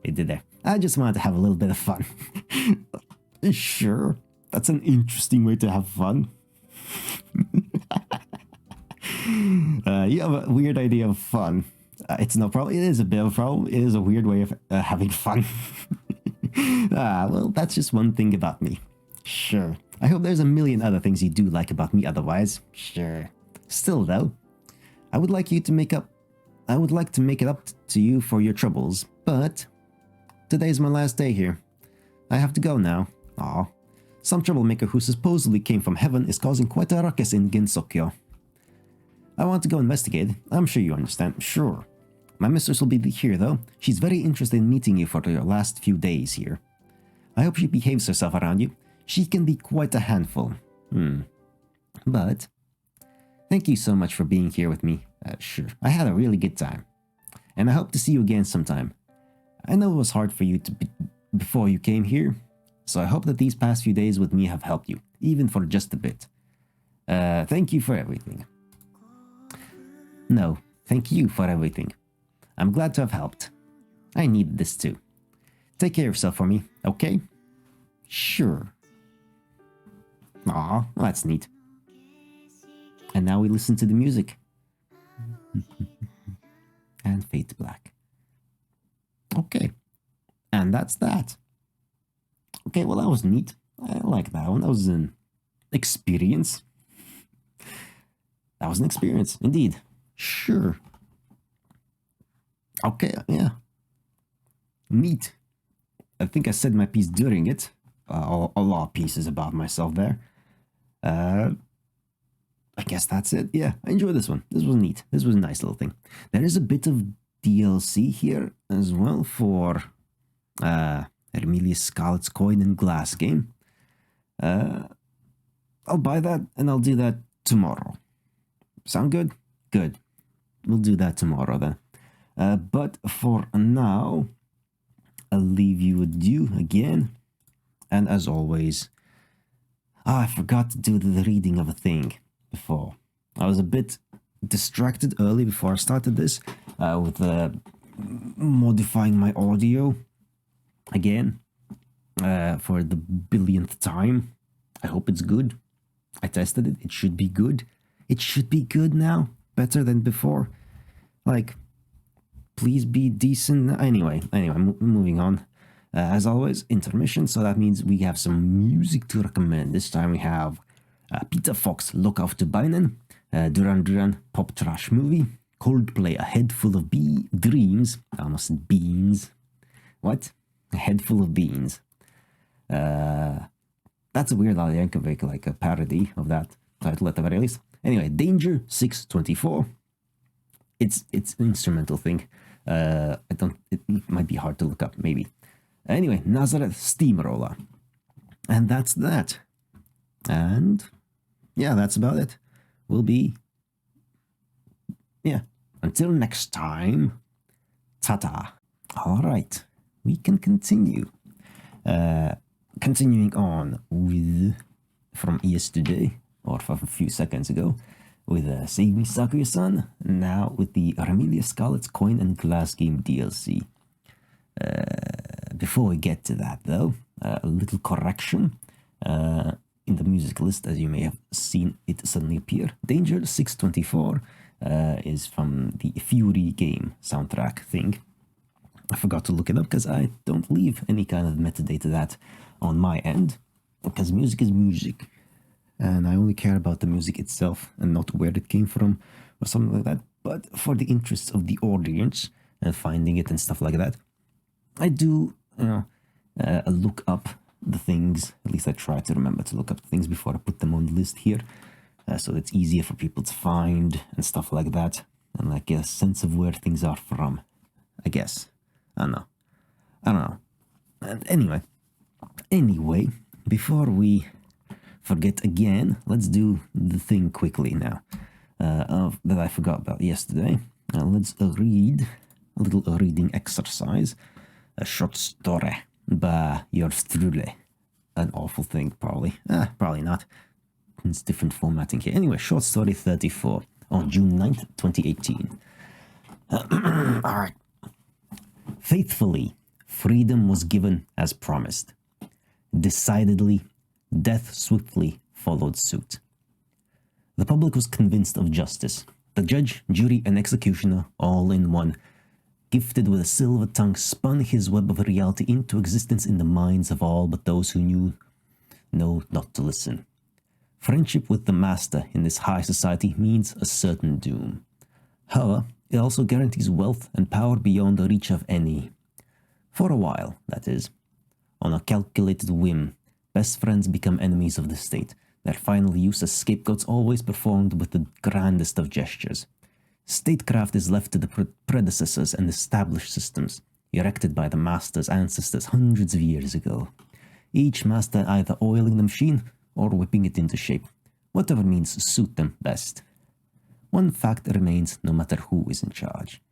they did there. I just wanted to have a little bit of fun. Sure. That's an interesting way to have fun. You have a weird idea of fun. It's no problem. It is a bit of a problem. It is a weird way of having fun. Well, that's just one thing about me. Sure. I hope there's a million other things you do like about me otherwise. Sure. Still, though, I would like to make it up to you for your troubles, but today's my last day here. I have to go now. Aw. Some troublemaker who supposedly came from heaven is causing quite a ruckus in Gensokyo. I want to go investigate. I'm sure you understand. Sure. My mistress will be here, though. She's very interested in meeting you for your last few days here. I hope she behaves herself around you. She can be quite a handful. But thank you so much for being here with me. Sure. I had a really good time. And I hope to see you again sometime. I know it was hard for you before you came here, so I hope that these past few days with me have helped you, even for just a bit. Thank you for everything. No, thank you for everything. I'm glad to have helped. I needed this too. Take care of yourself for me, okay? Sure. Aw, that's neat. And now we listen to the music. And fade to black. Okay. And that's that. Okay, well, that was neat. I like that one. That was an experience. That was an experience, indeed. Sure. Okay, yeah. Neat. I think I said my piece during it. A lot of pieces about myself there. I guess that's it. Yeah, I enjoyed this one. This was neat. This was a nice little thing. There is a bit of DLC here as well for Remilia's Scarlet's Coin and Glass game. I'll buy that and I'll do that tomorrow. Sound good? Good. We'll do that tomorrow then. But for now, I'll leave you with you again. And as always, I forgot to do the reading of a thing before. I was a bit distracted early before I started this with modifying my audio again for the billionth time. I hope it's good. I tested it. It should be good. It should be good now. Better than before. Like, please be decent. Anyway, moving on. As always, intermission. So that means we have some music to recommend. This time we have Peter Fox, Look After Beinen, Duran Duran, Pop Trash Movie, Coldplay, A Head Full of Dreams. I almost said beans. What? A Head Full of Beans. That's a weird Yankovic, like a parody of that title at the very least. Anyway, Danger 624. It's an instrumental thing. It might be hard to look up, maybe. Anyway, Nazareth Steamroller. And that's that. And yeah, that's about it. We'll be, yeah, until next time, ta-ta. All right, we can continue. Continuing on with, from yesterday, or from a few seconds ago, with Save Me Sakuya-san, now with the Remilia Scarlet's Coin and Glass game DLC. Before we get to that, though, a little correction. In the music list, as you may have seen it suddenly appear, Danger 624 is from the Fury game soundtrack thing. I forgot to look it up because I don't leave any kind of metadata that on my end, because music is music. And I only care about the music itself and not where it came from or something like that. But for the interests of the audience and finding it and stuff like that, I do, look up the things. At least I try to remember to look up things before I put them on the list here. So it's easier for people to find and stuff like that. And like a sense of where things are from, I guess. I don't know. And anyway, before we forget again, let's do the thing quickly now that I forgot about yesterday. Let's read a little reading exercise. A short story by yours truly. An awful thing, probably. Probably not. It's different formatting here. Anyway, short story 34 on June 9th, 2018. Alright. Faithfully, freedom was given as promised. Decidedly, Death swiftly followed suit. The public was convinced of justice. The judge, jury, and executioner, all in one, gifted with a silver tongue, spun his web of reality into existence in the minds of all but those who know not to listen. Friendship with the master in this high society means a certain doom. However, it also guarantees wealth and power beyond the reach of any. For a while, that is. On a calculated whim, best friends become enemies of the state, their final use as scapegoats always performed with the grandest of gestures. Statecraft is left to the predecessors and established systems, erected by the master's ancestors hundreds of years ago. Each master either oiling the machine or whipping it into shape, whatever means suit them best. One fact remains no matter who is in charge.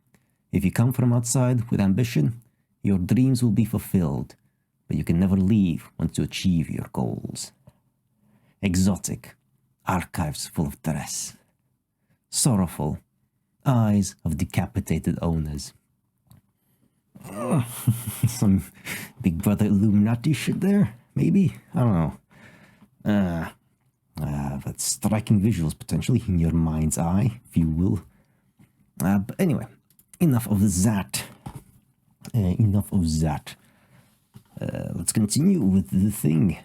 If you come from outside with ambition, your dreams will be fulfilled, but you can never leave once you achieve your goals. Exotic, archives full of dress. Sorrowful, eyes of decapitated owners. Some Big Brother Illuminati shit there, maybe? I don't know. But striking visuals potentially in your mind's eye, if you will. But anyway, enough of that. Let's continue with the thing.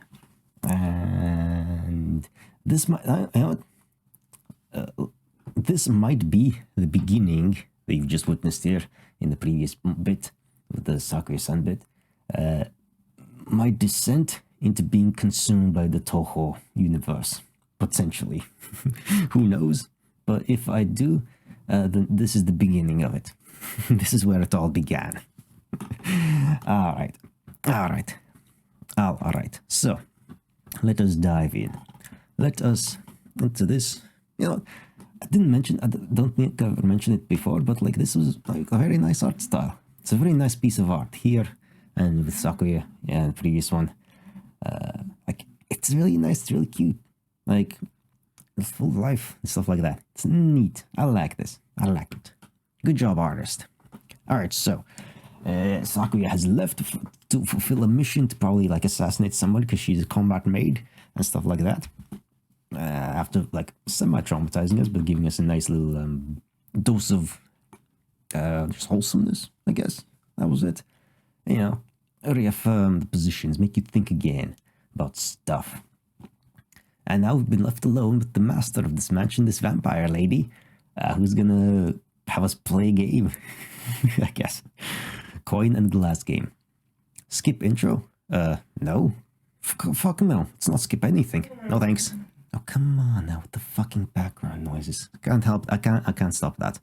And this might be the beginning that you've just witnessed here in the previous bit, with the Sakuya-san bit. My descent into being consumed by the Toho universe, potentially. Who knows? But if I do, then this is the beginning of it. This is where it all began. All right. So, let us dive in. Let us into this. You know, I don't think I've ever mentioned it before, but like this was like a very nice art style. It's a very nice piece of art here, and with Sakuya, yeah, the previous one. Like, it's really nice, it's really cute. Like, it's full of life and stuff like that. It's neat. I like this. I like it. Good job, artist. Alright, so, Sakuya has left to fulfill a mission to probably, like, assassinate somebody because she's a combat maid and stuff like that. After, like, semi-traumatizing us, but giving us a nice little dose of just wholesomeness, I guess. That was it. You know, reaffirm the positions, make you think again about stuff. And now we've been left alone with the master of this mansion, this vampire lady, who's gonna have us play a game, I guess. Coin and glass game. Skip intro? No. Fuck no. Let's not skip anything. No thanks. Oh, come on now with the fucking background noises. I can't stop that.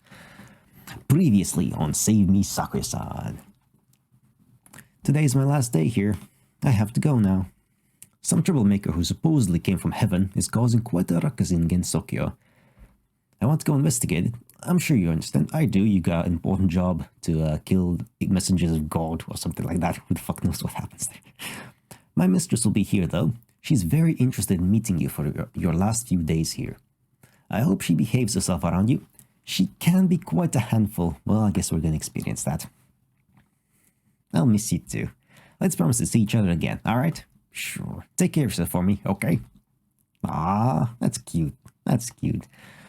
Previously on Save Me Sakuya-san. Today is my last day here. I have to go now. Some troublemaker who supposedly came from heaven is causing quite a ruckus in Gensokyo. I want to go investigate it. I'm sure you understand. I do. You got an important job to kill messengers of God or something like that. Who the fuck knows what happens there? My mistress will be here though. She's very interested in meeting you for your last few days here. I hope she behaves herself around you. She can be quite a handful. Well, I guess we're gonna experience that. I'll miss you too. Let's promise to see each other again, alright? Sure. Take care of yourself for me, okay? Ah, that's cute. That's cute.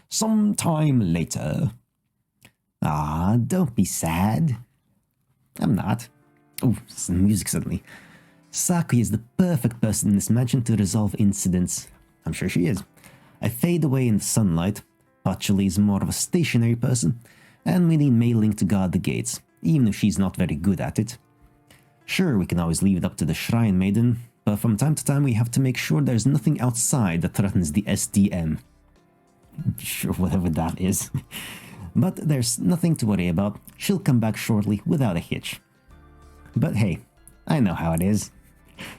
Sometime later. Ah, don't be sad. I'm not. Oh, some music suddenly. Sakuya is the perfect person in this mansion to resolve incidents. I'm sure she is. I fade away in the sunlight. Patchouli is more of a stationary person, and we need Mei Ling to guard the gates, even if she's not very good at it. Sure, we can always leave it up to the Shrine Maiden, but from time to time we have to make sure there's nothing outside that threatens the SDM. Sure, whatever that is. But there's nothing to worry about. She'll come back shortly without a hitch. But hey, I know how it is.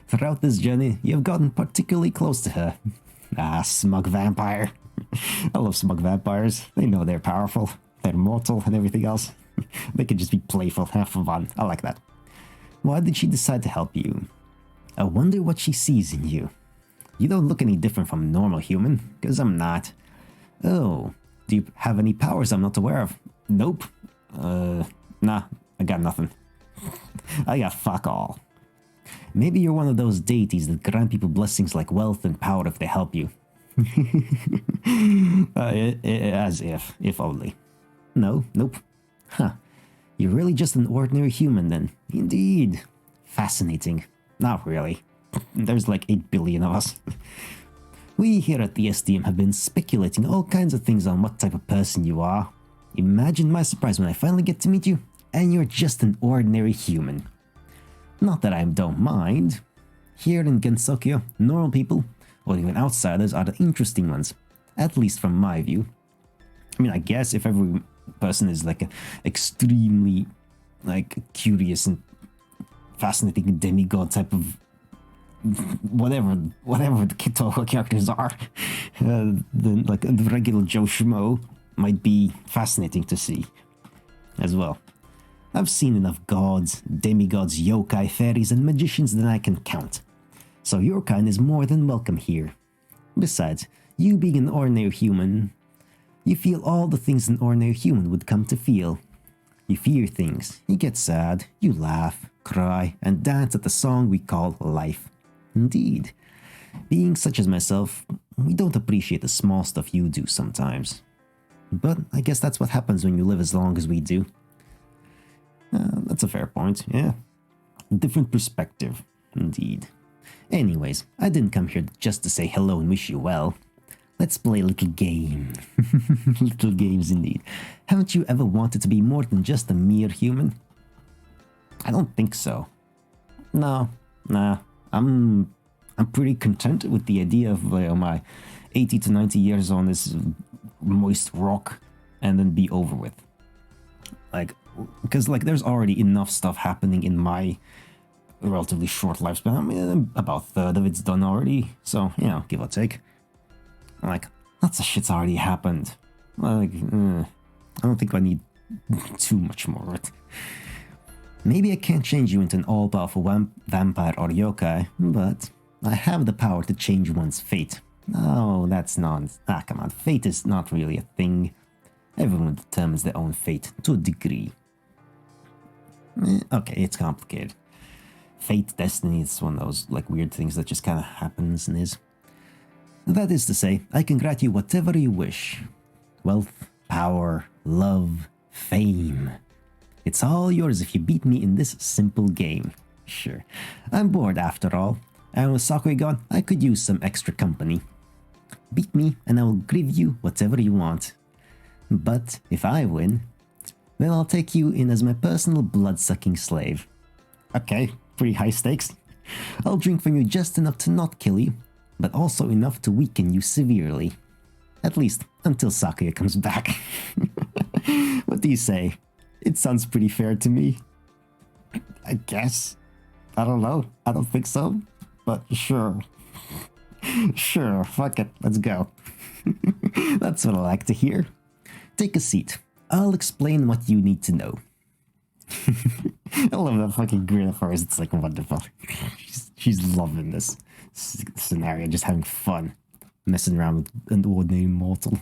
Throughout this journey, you've gotten particularly close to her. Ah, smug vampire. I love smug vampires. They know they're powerful, they're mortal and everything else. They can just be playful, have fun. I like that. Why did she decide to help you? I wonder what she sees in you. You don't look any different from a normal human, because I'm not. Oh, do you have any powers I'm not aware of? Nope. Nah, I got nothing. I got fuck all. Maybe you're one of those deities that grant people blessings like wealth and power if they help you. As if only. No, nope. Huh. You're really just an ordinary human then. Indeed. Fascinating. Not really. There's like 8 billion of us. We here at the SDM have been speculating all kinds of things on what type of person you are. Imagine my surprise when I finally get to meet you, and you're just an ordinary human. Not that I don't mind. Here in Gensokyo, normal people, or even outsiders, are the interesting ones, at least from my view. I mean, I guess if every person is like an extremely like curious and fascinating demigod type of whatever the Kito characters are, then like the regular Joe Schmo might be fascinating to see as well. I've seen enough gods, demigods, yokai, fairies, and magicians that I can count. So your kind is more than welcome here. Besides, you being an ordinary human, you feel all the things an ordinary human would come to feel. You fear things, you get sad, you laugh, cry, and dance at the song we call life. Indeed. Being such as myself, we don't appreciate the small stuff you do sometimes. But I guess that's what happens when you live as long as we do. That's a fair point, yeah. Different perspective, indeed. Anyways, I didn't come here just to say hello and wish you well. Let's play a little game. Little games indeed. Haven't you ever wanted to be more than just a mere human? I don't think so. No, nah. I'm pretty content with the idea of my 80 to 90 years on this moist rock and then be over with. Like, because like there's already enough stuff happening in my relatively short lifespan. I mean, about a third of it's done already, so you know, give or take. Like, lots of shit's already happened. Like, I don't think I need too much more of it. Maybe I can't change you into an all-powerful vampire or yokai, but I have the power to change one's fate. No, that's nonsense. Come on, fate is not really a thing. Everyone determines their own fate, to a degree. Okay, it's complicated. Fate, destiny, is one of those like weird things that just kind of happens and is. That is to say, I can grant you whatever you wish. Wealth, power, love, fame. It's all yours if you beat me in this simple game. Sure, I'm bored after all, and with Sakuya gone, I could use some extra company. Beat me and I will give you whatever you want. But if I win, then I'll take you in as my personal blood-sucking slave. Okay, pretty high stakes. I'll drink from you just enough to not kill you, but also enough to weaken you severely. At least, until Sakuya comes back. What do you say? It sounds pretty fair to me. I guess. I don't know. I don't think so. But sure. Sure, fuck it. Let's go. That's what I like to hear. Take a seat. I'll explain what you need to know. I love that fucking grin of hers. It's like wonderful. She's loving this scenario, just having fun. Messing around with an ordinary mortal.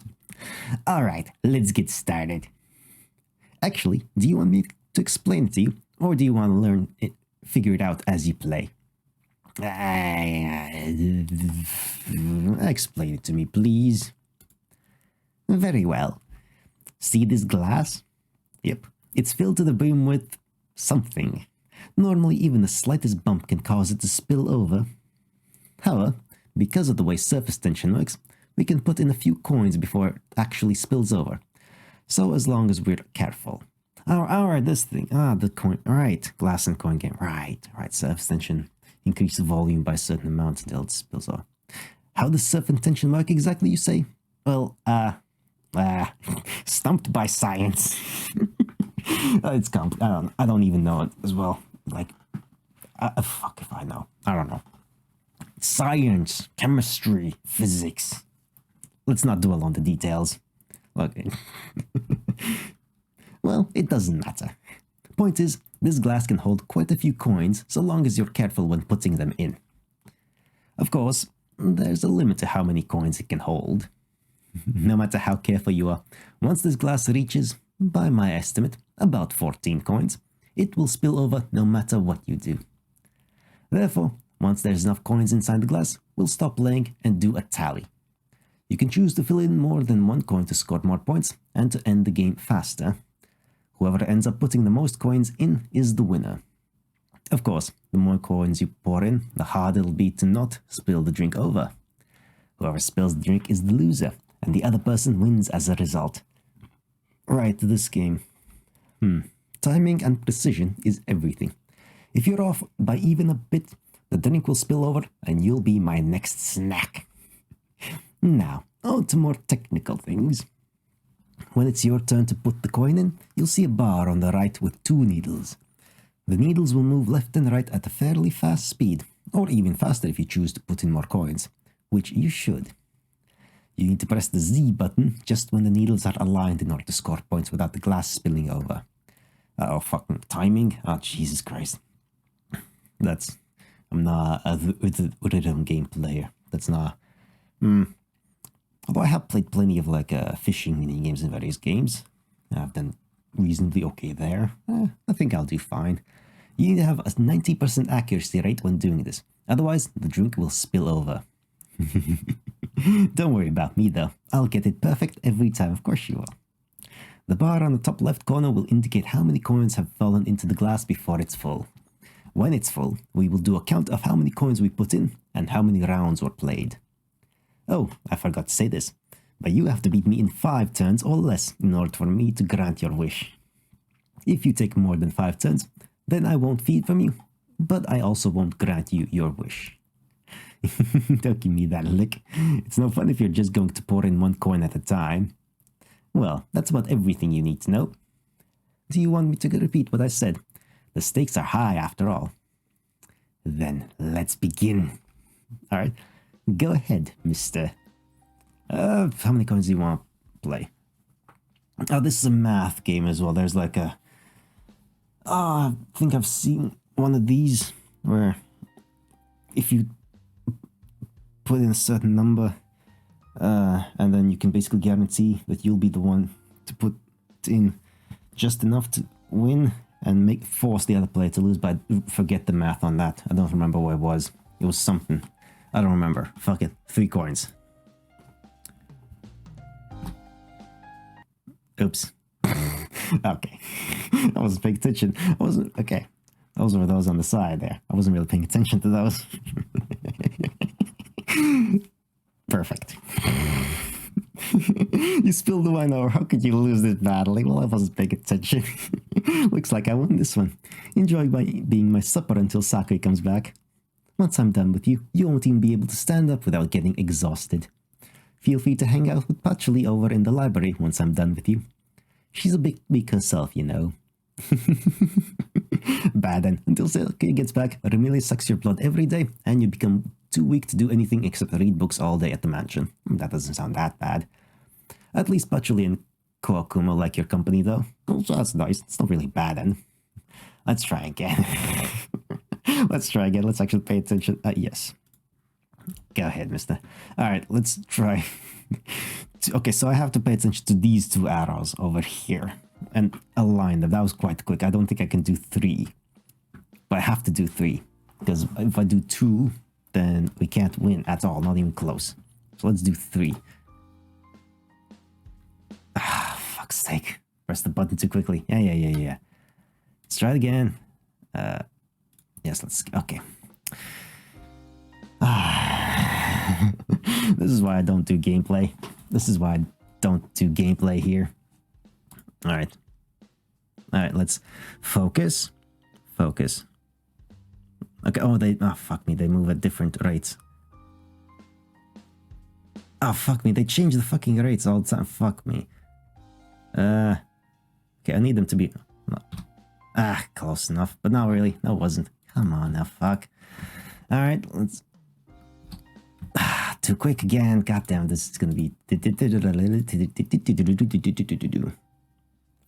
Alright, let's get started. Actually, do you want me to explain it to you, or do you want to learn it, figure it out as you play? Explain it to me, please. Very well. See this glass? Yep, it's filled to the brim with something. Normally, even the slightest bump can cause it to spill over. However, because of the way surface tension works, we can put in a few coins before it actually spills over. So as long as we're careful. Alright, this thing. The coin. Alright, glass and coin game. Right, surface tension. Increase the volume by a certain amount until it spills over. How does surface tension work exactly, you say? Well, stumped by science. It's complicated. I don't even know it as well. Like, fuck if I know. I don't know. Science, chemistry, physics. Let's not dwell on the details. Okay. Well, it doesn't matter. Point is, this glass can hold quite a few coins so long as you're careful when putting them in. Of course, there's a limit to how many coins it can hold. No matter how careful you are, once this glass reaches, by my estimate, about 14 coins, it will spill over no matter what you do. Therefore, once there's enough coins inside the glass, we'll stop playing and do a tally. You can choose to fill in more than one coin to score more points and to end the game faster. Whoever ends up putting the most coins in is the winner. Of course, the more coins you pour in, the harder it'll be to not spill the drink over. Whoever spills the drink is the loser, and the other person wins as a result. Right, this game. Timing and precision is everything. If you're off by even a bit, the drink will spill over and you'll be my next snack. Now, on to more technical things. When it's your turn to put the coin in, you'll see a bar on the right with 2 needles. The needles will move left and right at a fairly fast speed, or even faster if you choose to put in more coins, which you should. You need to press the Z button just when the needles are aligned in order to score points without the glass spilling over. Oh, fucking timing? Oh, Jesus Christ. I'm not a rhythm game player. That's not... Although I have played plenty of fishing mini games in various games. I've done reasonably okay there. I think I'll do fine. You need to have a 90% accuracy rate when doing this. Otherwise, the drink will spill over. Don't worry about me though. I'll get it perfect every time, of course you will. The bar on the top left corner will indicate how many coins have fallen into the glass before it's full. When it's full, we will do a count of how many coins we put in and how many rounds were played. Oh, I forgot to say this, but you have to beat me in 5 turns or less in order for me to grant your wish. If you take more than 5 turns, then I won't feed from you, but I also won't grant you your wish. Don't give me that look. It's no fun if you're just going to pour in 1 coin at a time. Well, that's about everything you need to know. Do you want me to repeat what I said? The stakes are high after all. Then let's begin. Alright, go ahead, mister. How many coins do you want to play? Oh, this is a math game as well. There's like a... I think I've seen one of these where if you put in a certain number and then you can basically guarantee that you'll be the one to put in just enough to win and force the other player to lose, but forget the math on that. I don't remember what it was. It was something. I don't remember. Fuck it. 3 coins. Oops. Okay. I wasn't paying attention. I wasn't... Okay. Those were those on the side there. I wasn't really paying attention to those. Perfect. You spilled the wine over. How could you lose this badly? Well, I wasn't paying attention. Looks like I won this one. Enjoy being my supper until Sakuya comes back. Once I'm done with you, you won't even be able to stand up without getting exhausted. Feel free to hang out with Patchouli over in the library once I'm done with you. She's a bit weak herself, you know. Bad then. Until Sakuya gets back, Remilia sucks your blood every day, and you become too weak to do anything except read books all day at the mansion. That doesn't sound that bad. At least Patchouli and Koakuma like your company, though. Oh, so that's nice. It's not really bad then. Let's try again. Let's try again. Let's actually pay attention. Yes. Go ahead, mister. Alright, let's try. Okay, so I have to pay attention to these 2 arrows over here and align them. That was quite quick. I don't think I can do 3. But I have to do 3. Because if I do 2, then we can't win at all. Not even close. So let's do 3. Ah, fuck's sake. Press the button too quickly. Yeah. Let's try it again. Yes, let's... Okay. This is why I don't do gameplay. This is why I don't do gameplay here. Alright. Alright, let's focus. Focus. Okay, oh, fuck me. They move at different rates. Oh, fuck me. They change the fucking rates all the time. Fuck me. Okay, I need them to be... close enough. But not really. No, it wasn't. Come on now, fuck. Alright, let's... Too quick again. Goddamn, this is gonna be...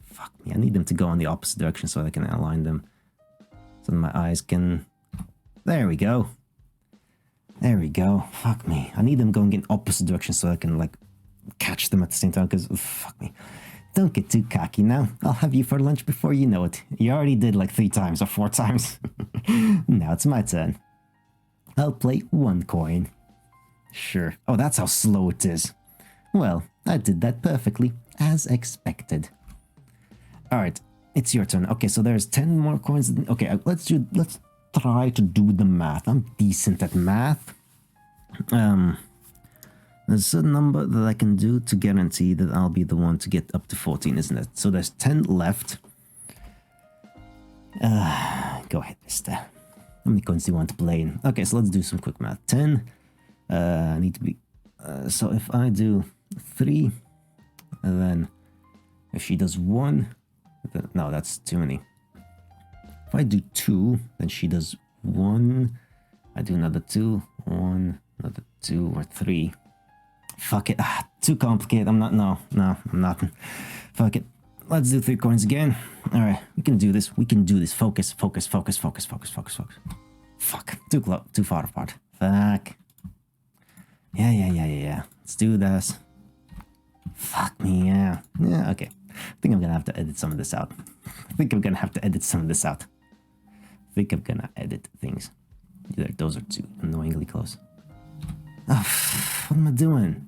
Fuck me, I need them to go in the opposite direction so I can align them. So my eyes can... There we go. There we go. Fuck me. I need them going in opposite direction so I can, like, catch them at the same time, because... Fuck me. Don't get too cocky now. I'll have you for lunch before you know it. You already did like 3 times or 4 times. Now it's my turn. I'll play 1 coin. Sure. Oh, that's how slow it is. Well, I did that perfectly, as expected. Alright, it's your turn. Okay, so there's 10 more coins. Okay, let's try to do the math. I'm decent at math. There's a number that I can do to guarantee that I'll be the one to get up to 14, isn't it? So there's 10 left. Go ahead, mister. How many coins do you want to play in? Okay, so let's do some quick math. 10. I need to be... so if I do 3, and then if she does 1... Then, no, that's too many. If I do 2, then she does 1. I do another 2. 1, another 2, or 3. Fuck it. Too complicated. I'm not... No, I'm not. Fuck it. Let's do 3 coins again. Alright, we can do this. We can do this. Focus. Fuck. Too far apart. Fuck. Yeah. Let's do this. Fuck me, yeah. Yeah, okay. I think I'm gonna have to edit some of this out. I think I'm gonna edit things. Those are too annoyingly close. Oh, what am I doing?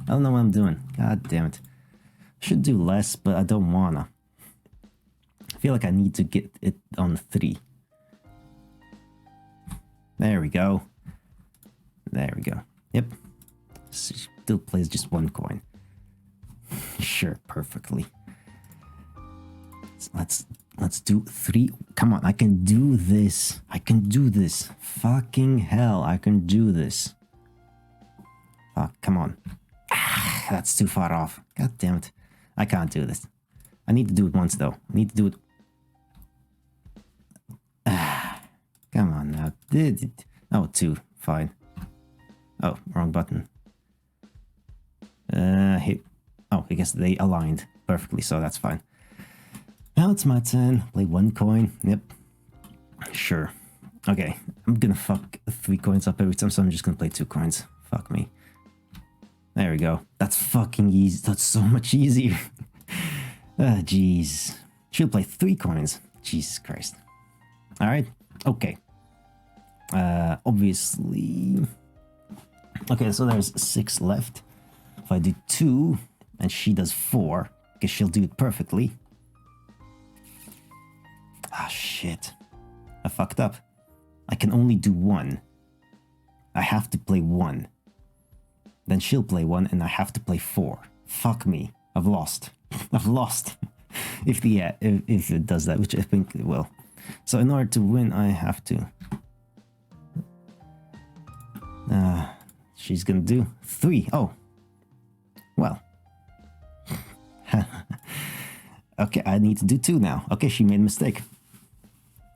I don't know what I'm doing. God damn it. I should do less, but I don't wanna. I feel like I need to get it on 3. There we go. Yep. Still plays just 1 coin. Sure, perfectly. Let's do 3. Come on, I can do this. Fucking hell, I can do this. Fuck, come on. That's too far off. God damn it. I can't do this. I need to do it once though. I need to do it. Come on now. Oh, 2. Fine. Oh, wrong button. Hit. Oh, I guess they aligned perfectly, so that's fine. Now it's my turn. Play 1 coin. Yep. Sure. Okay. I'm gonna fuck 3 coins up every time, so I'm just gonna play 2 coins. Fuck me. There we go. That's fucking easy. That's so much easier. Jeez. She'll play 3 coins. Jesus Christ. Alright. Okay. Obviously... Okay, so there's 6 left. If I do 2, and she does 4, because she'll do it perfectly. Ah, shit. I fucked up. I can only do 1. I have to play 1. Then she'll play 1, and I have to play 4. Fuck me. I've lost. I've lost. If it does that, which I think it will. So in order to win, I have to... she's gonna do 3. Oh. Well. Okay, I need to do 2 now. Okay, she made a mistake.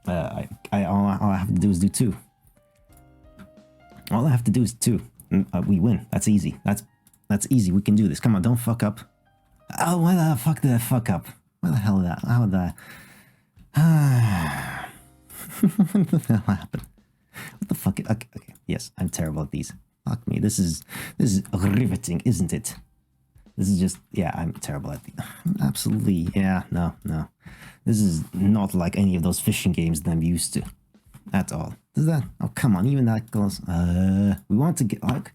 All I have to do is do 2. All I have to do is 2. We win. That's easy. That's easy. We can do this. Come on, don't fuck up. Oh, why the fuck did I fuck up? Why the hell did that? How did that? What the hell happened? What the fuck? Okay. Yes, I'm terrible at these. Fuck me. This is riveting, isn't it? This is just, yeah, I'm terrible at these. Absolutely, yeah, no. This is not like any of those fishing games that I'm used to. At all. Does that? Oh, come on, even that goes. We want to get, like...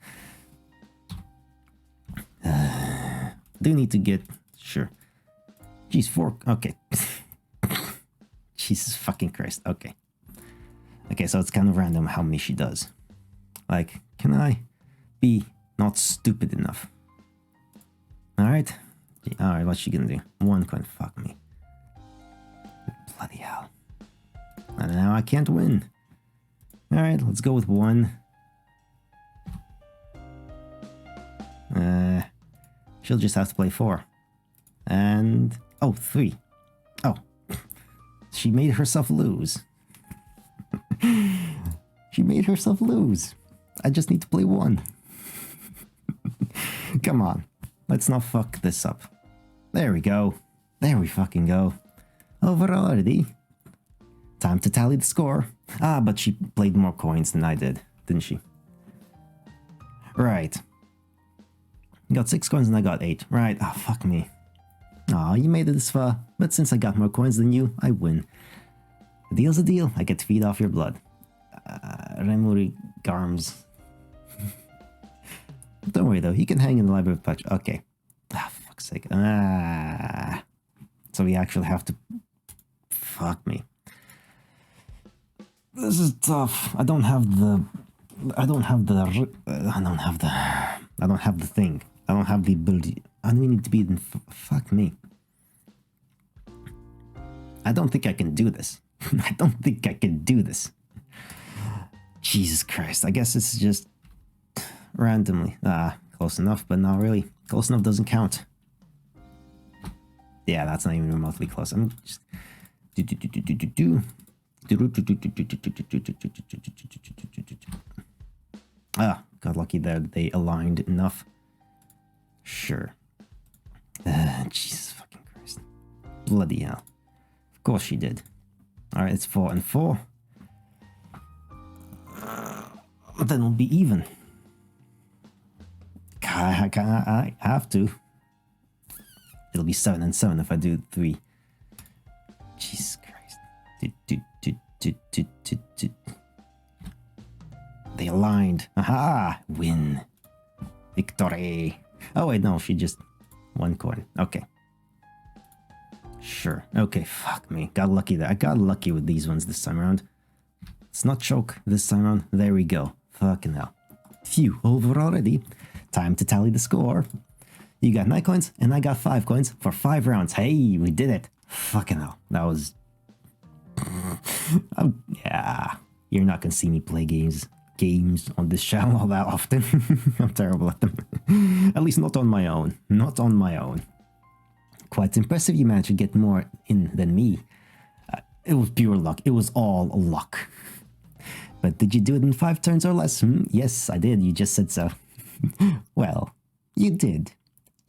do need to get, sure. Jeez, 4, okay. Jesus fucking Christ, okay. Okay, so it's kind of random how many she does. Like, can I be not stupid enough? Alright, what's she gonna do? 1 coin, fuck me. Bloody hell. And now I can't win. Alright, let's go with 1. She'll just have to play 4. And... oh, 3. Oh. She made herself lose. She made herself lose. I just need to play 1. Come on. Let's not fuck this up. There we go. There we fucking go. Over already. Time to tally the score. Ah, but she played more coins than I did, didn't she? Right. You got 6 coins and I got 8. Right. Ah, fuck me. Aw, you made it this far. But since I got more coins than you, I win. The deal's a deal. I get to feed off your blood. Remilia weak arms. Don't worry though, he can hang in the library of patch. Okay. Ah, fuck's sake. So we actually have to... Fuck me. This is tough. I don't have the thing. I don't have the ability. I don't need to be in... Fuck me. I don't think I can do this. I don't think I can do this. Jesus Christ. I guess it's just randomly. Close enough, but not really. Close enough doesn't count. Yeah, that's not even remotely close. I'm just... Got lucky there. They aligned enough. Sure. Jesus fucking Christ. Bloody hell. Of course she did. Alright, it's 4 and 4. Then we'll be even. I have to. It'll be 7 and 7 if I do 3. Jesus Christ. They aligned. Aha! Win. Victory. Oh wait, no, she just... 1 coin. Okay. Sure. Okay, fuck me. Got lucky there. I got lucky with these ones this time around. It's not choke this time around. There we go. Fucking hell. Phew, over already. Time to tally the score. You got 9 coins, and I got 5 coins for 5 rounds. Hey, we did it. Fucking hell. That was... yeah. You're not gonna see me play games on this channel all that often. I'm terrible at them. At least not on my own. Not on my own. Quite impressive you managed to get more in than me. It was pure luck. It was all luck. But did you do it in 5 turns or less? Yes, I did. You just said so. Well, you did.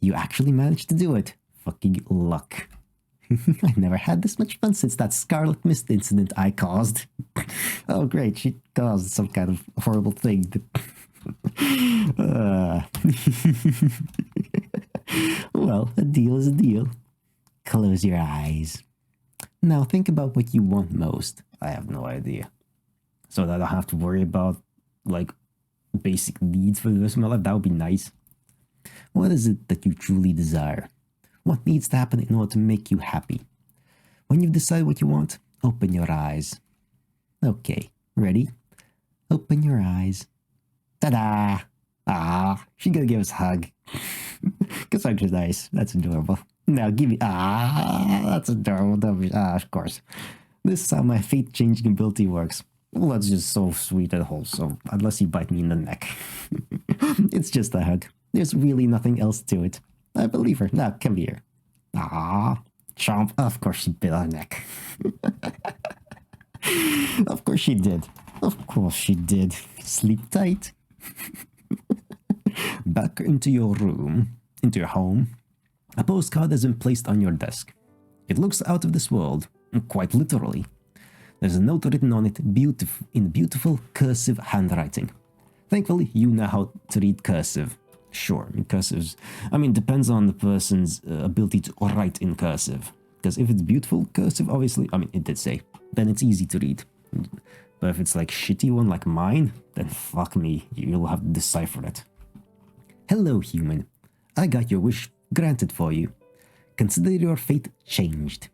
You actually managed to do it. Fucking luck. I never had this much fun since that Scarlet mist incident I caused. Oh great, she caused some kind of horrible thing. Well, a deal is a deal. Close your eyes. Now think about what you want most. I have no idea. So that I don't have to worry about, like, basic needs for the rest of my life. That would be nice. What is it that you truly desire? What needs to happen in order to make you happy? When you've decided what you want, open your eyes. Okay, ready? Open your eyes. Ta-da! She's gonna give us a hug. Because hugs are nice. That's adorable. Now give me... that's adorable. Of course. This is how my fate-changing ability works. Well, that's just so sweet and wholesome. Unless you bite me in the neck. It's just a hug. There's really nothing else to it. I believe her. Now, come here. Chomp. Of course she bit our neck. Of course she did. Of course she did. Sleep tight. Back into your room, into your home. A postcard has been placed on your desk. It looks out of this world, quite literally. There's a note written on it in beautiful cursive handwriting. Thankfully, you know how to read cursive. Sure, cursives. I mean, depends on the person's ability to write in cursive. Because if it's beautiful cursive, obviously, I mean, it did say, then it's easy to read. But if it's like shitty one like mine, then fuck me, you'll have to decipher it. Hello, human. I got your wish granted for you. Consider your fate changed.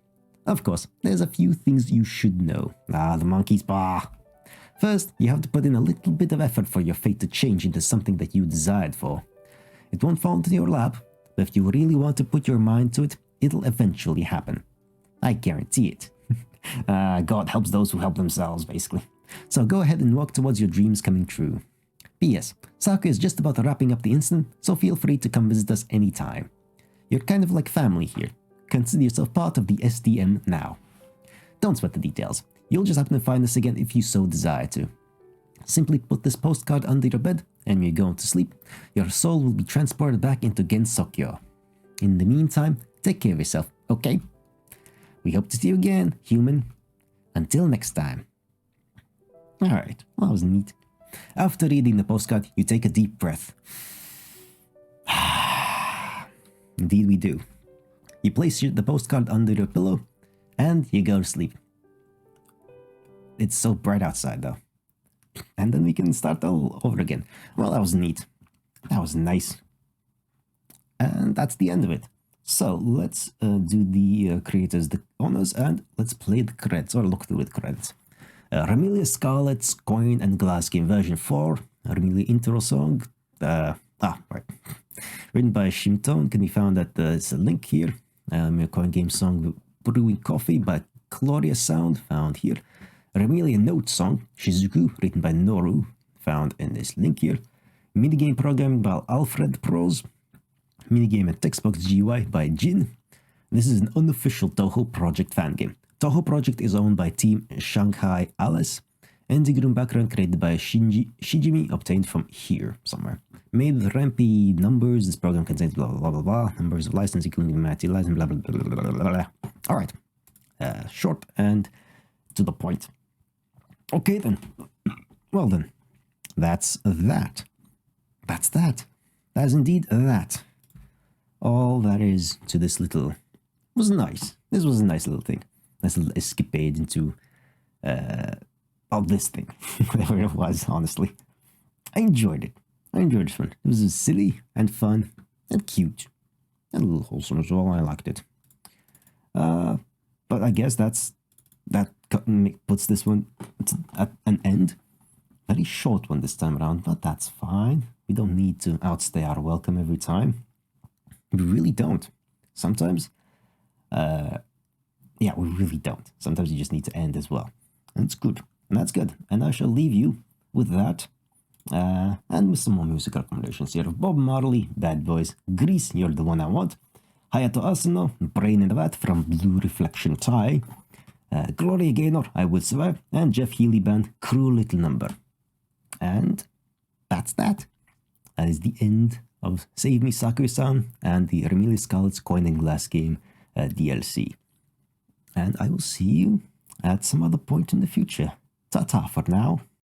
Of course, there's a few things you should know. The monkey's paw. First, you have to put in a little bit of effort for your fate to change into something that you desired for. It won't fall into your lap, but if you really want to put your mind to it, it'll eventually happen. I guarantee it. God helps those who help themselves, basically. So go ahead and walk towards your dreams coming true. P.S. Sakuya is just about wrapping up the incident, so feel free to come visit us anytime. You're kind of like family here. Consider yourself part of the SDM now. Don't sweat the details. You'll just happen to find us again if you so desire to. Simply put this postcard under your bed, and when you're going to sleep, your soul will be transported back into Gensokyo. In the meantime, take care of yourself, okay? We hope to see you again, human. Until next time. Alright, well, that was neat. After reading the postcard, you take a deep breath. Indeed we do. You place the postcard under your pillow, and you go to sleep. It's so bright outside, though. and then we can start all over again. Well, that was neat. That was nice. And that's the end of it. So let's do the creators the honors, and let's play the credits, or look through the credits. Remilia, Scarlet, Coin and Glass Game version 4. Remilia intro song. Right. Written by Shimton, can be found at it's a link here. Coin game song Brewing Coffee by Gloria Sound, found here. Remilia note song Shizuku, written by Noru, found in this link here. Minigame programming by Alfred Pros. Minigame and Textbox GUI by Jin. This is an unofficial Toho Project fan game. Toho Project is owned by Team Shanghai Alice. Ending room background created by Shijimi, obtained from here somewhere. Made with rampy numbers, this program contains blah blah blah blah, numbers of license including Matty license, blah blah blah blah blah blah. Alright. Short and to the point. Okay then. Well then. That's that. That's that. That is indeed that. All that is to this little was nice. This was a nice little thing. Nice little escapade into this thing. Whatever it was, honestly. I enjoyed it. I enjoyed this one. It was silly and fun and cute. And a little wholesome as well. I liked it. But I guess that puts this one at an end. Very short one this time around, but that's fine. We don't need to outstay our welcome every time. We really don't. Sometimes, yeah, we really don't. Sometimes you just need to end as well. And it's good. And that's good. And I shall leave you with that. And with some more music recommendations here of Bob Marley, Bad Boys, Grease, You're the One I Want, Hayato Asano, Brain in the Vat from Blue Reflection Tie, Gloria Gaynor, I Will Survive, and Jeff Healey Band, Cruel Little Number. And that's that. That is the end of Save Me Sakuya-san and the Remilia Scarlet's Coin and Glass Game DLC. And I will see you at some other point in the future. Ta-ta for now.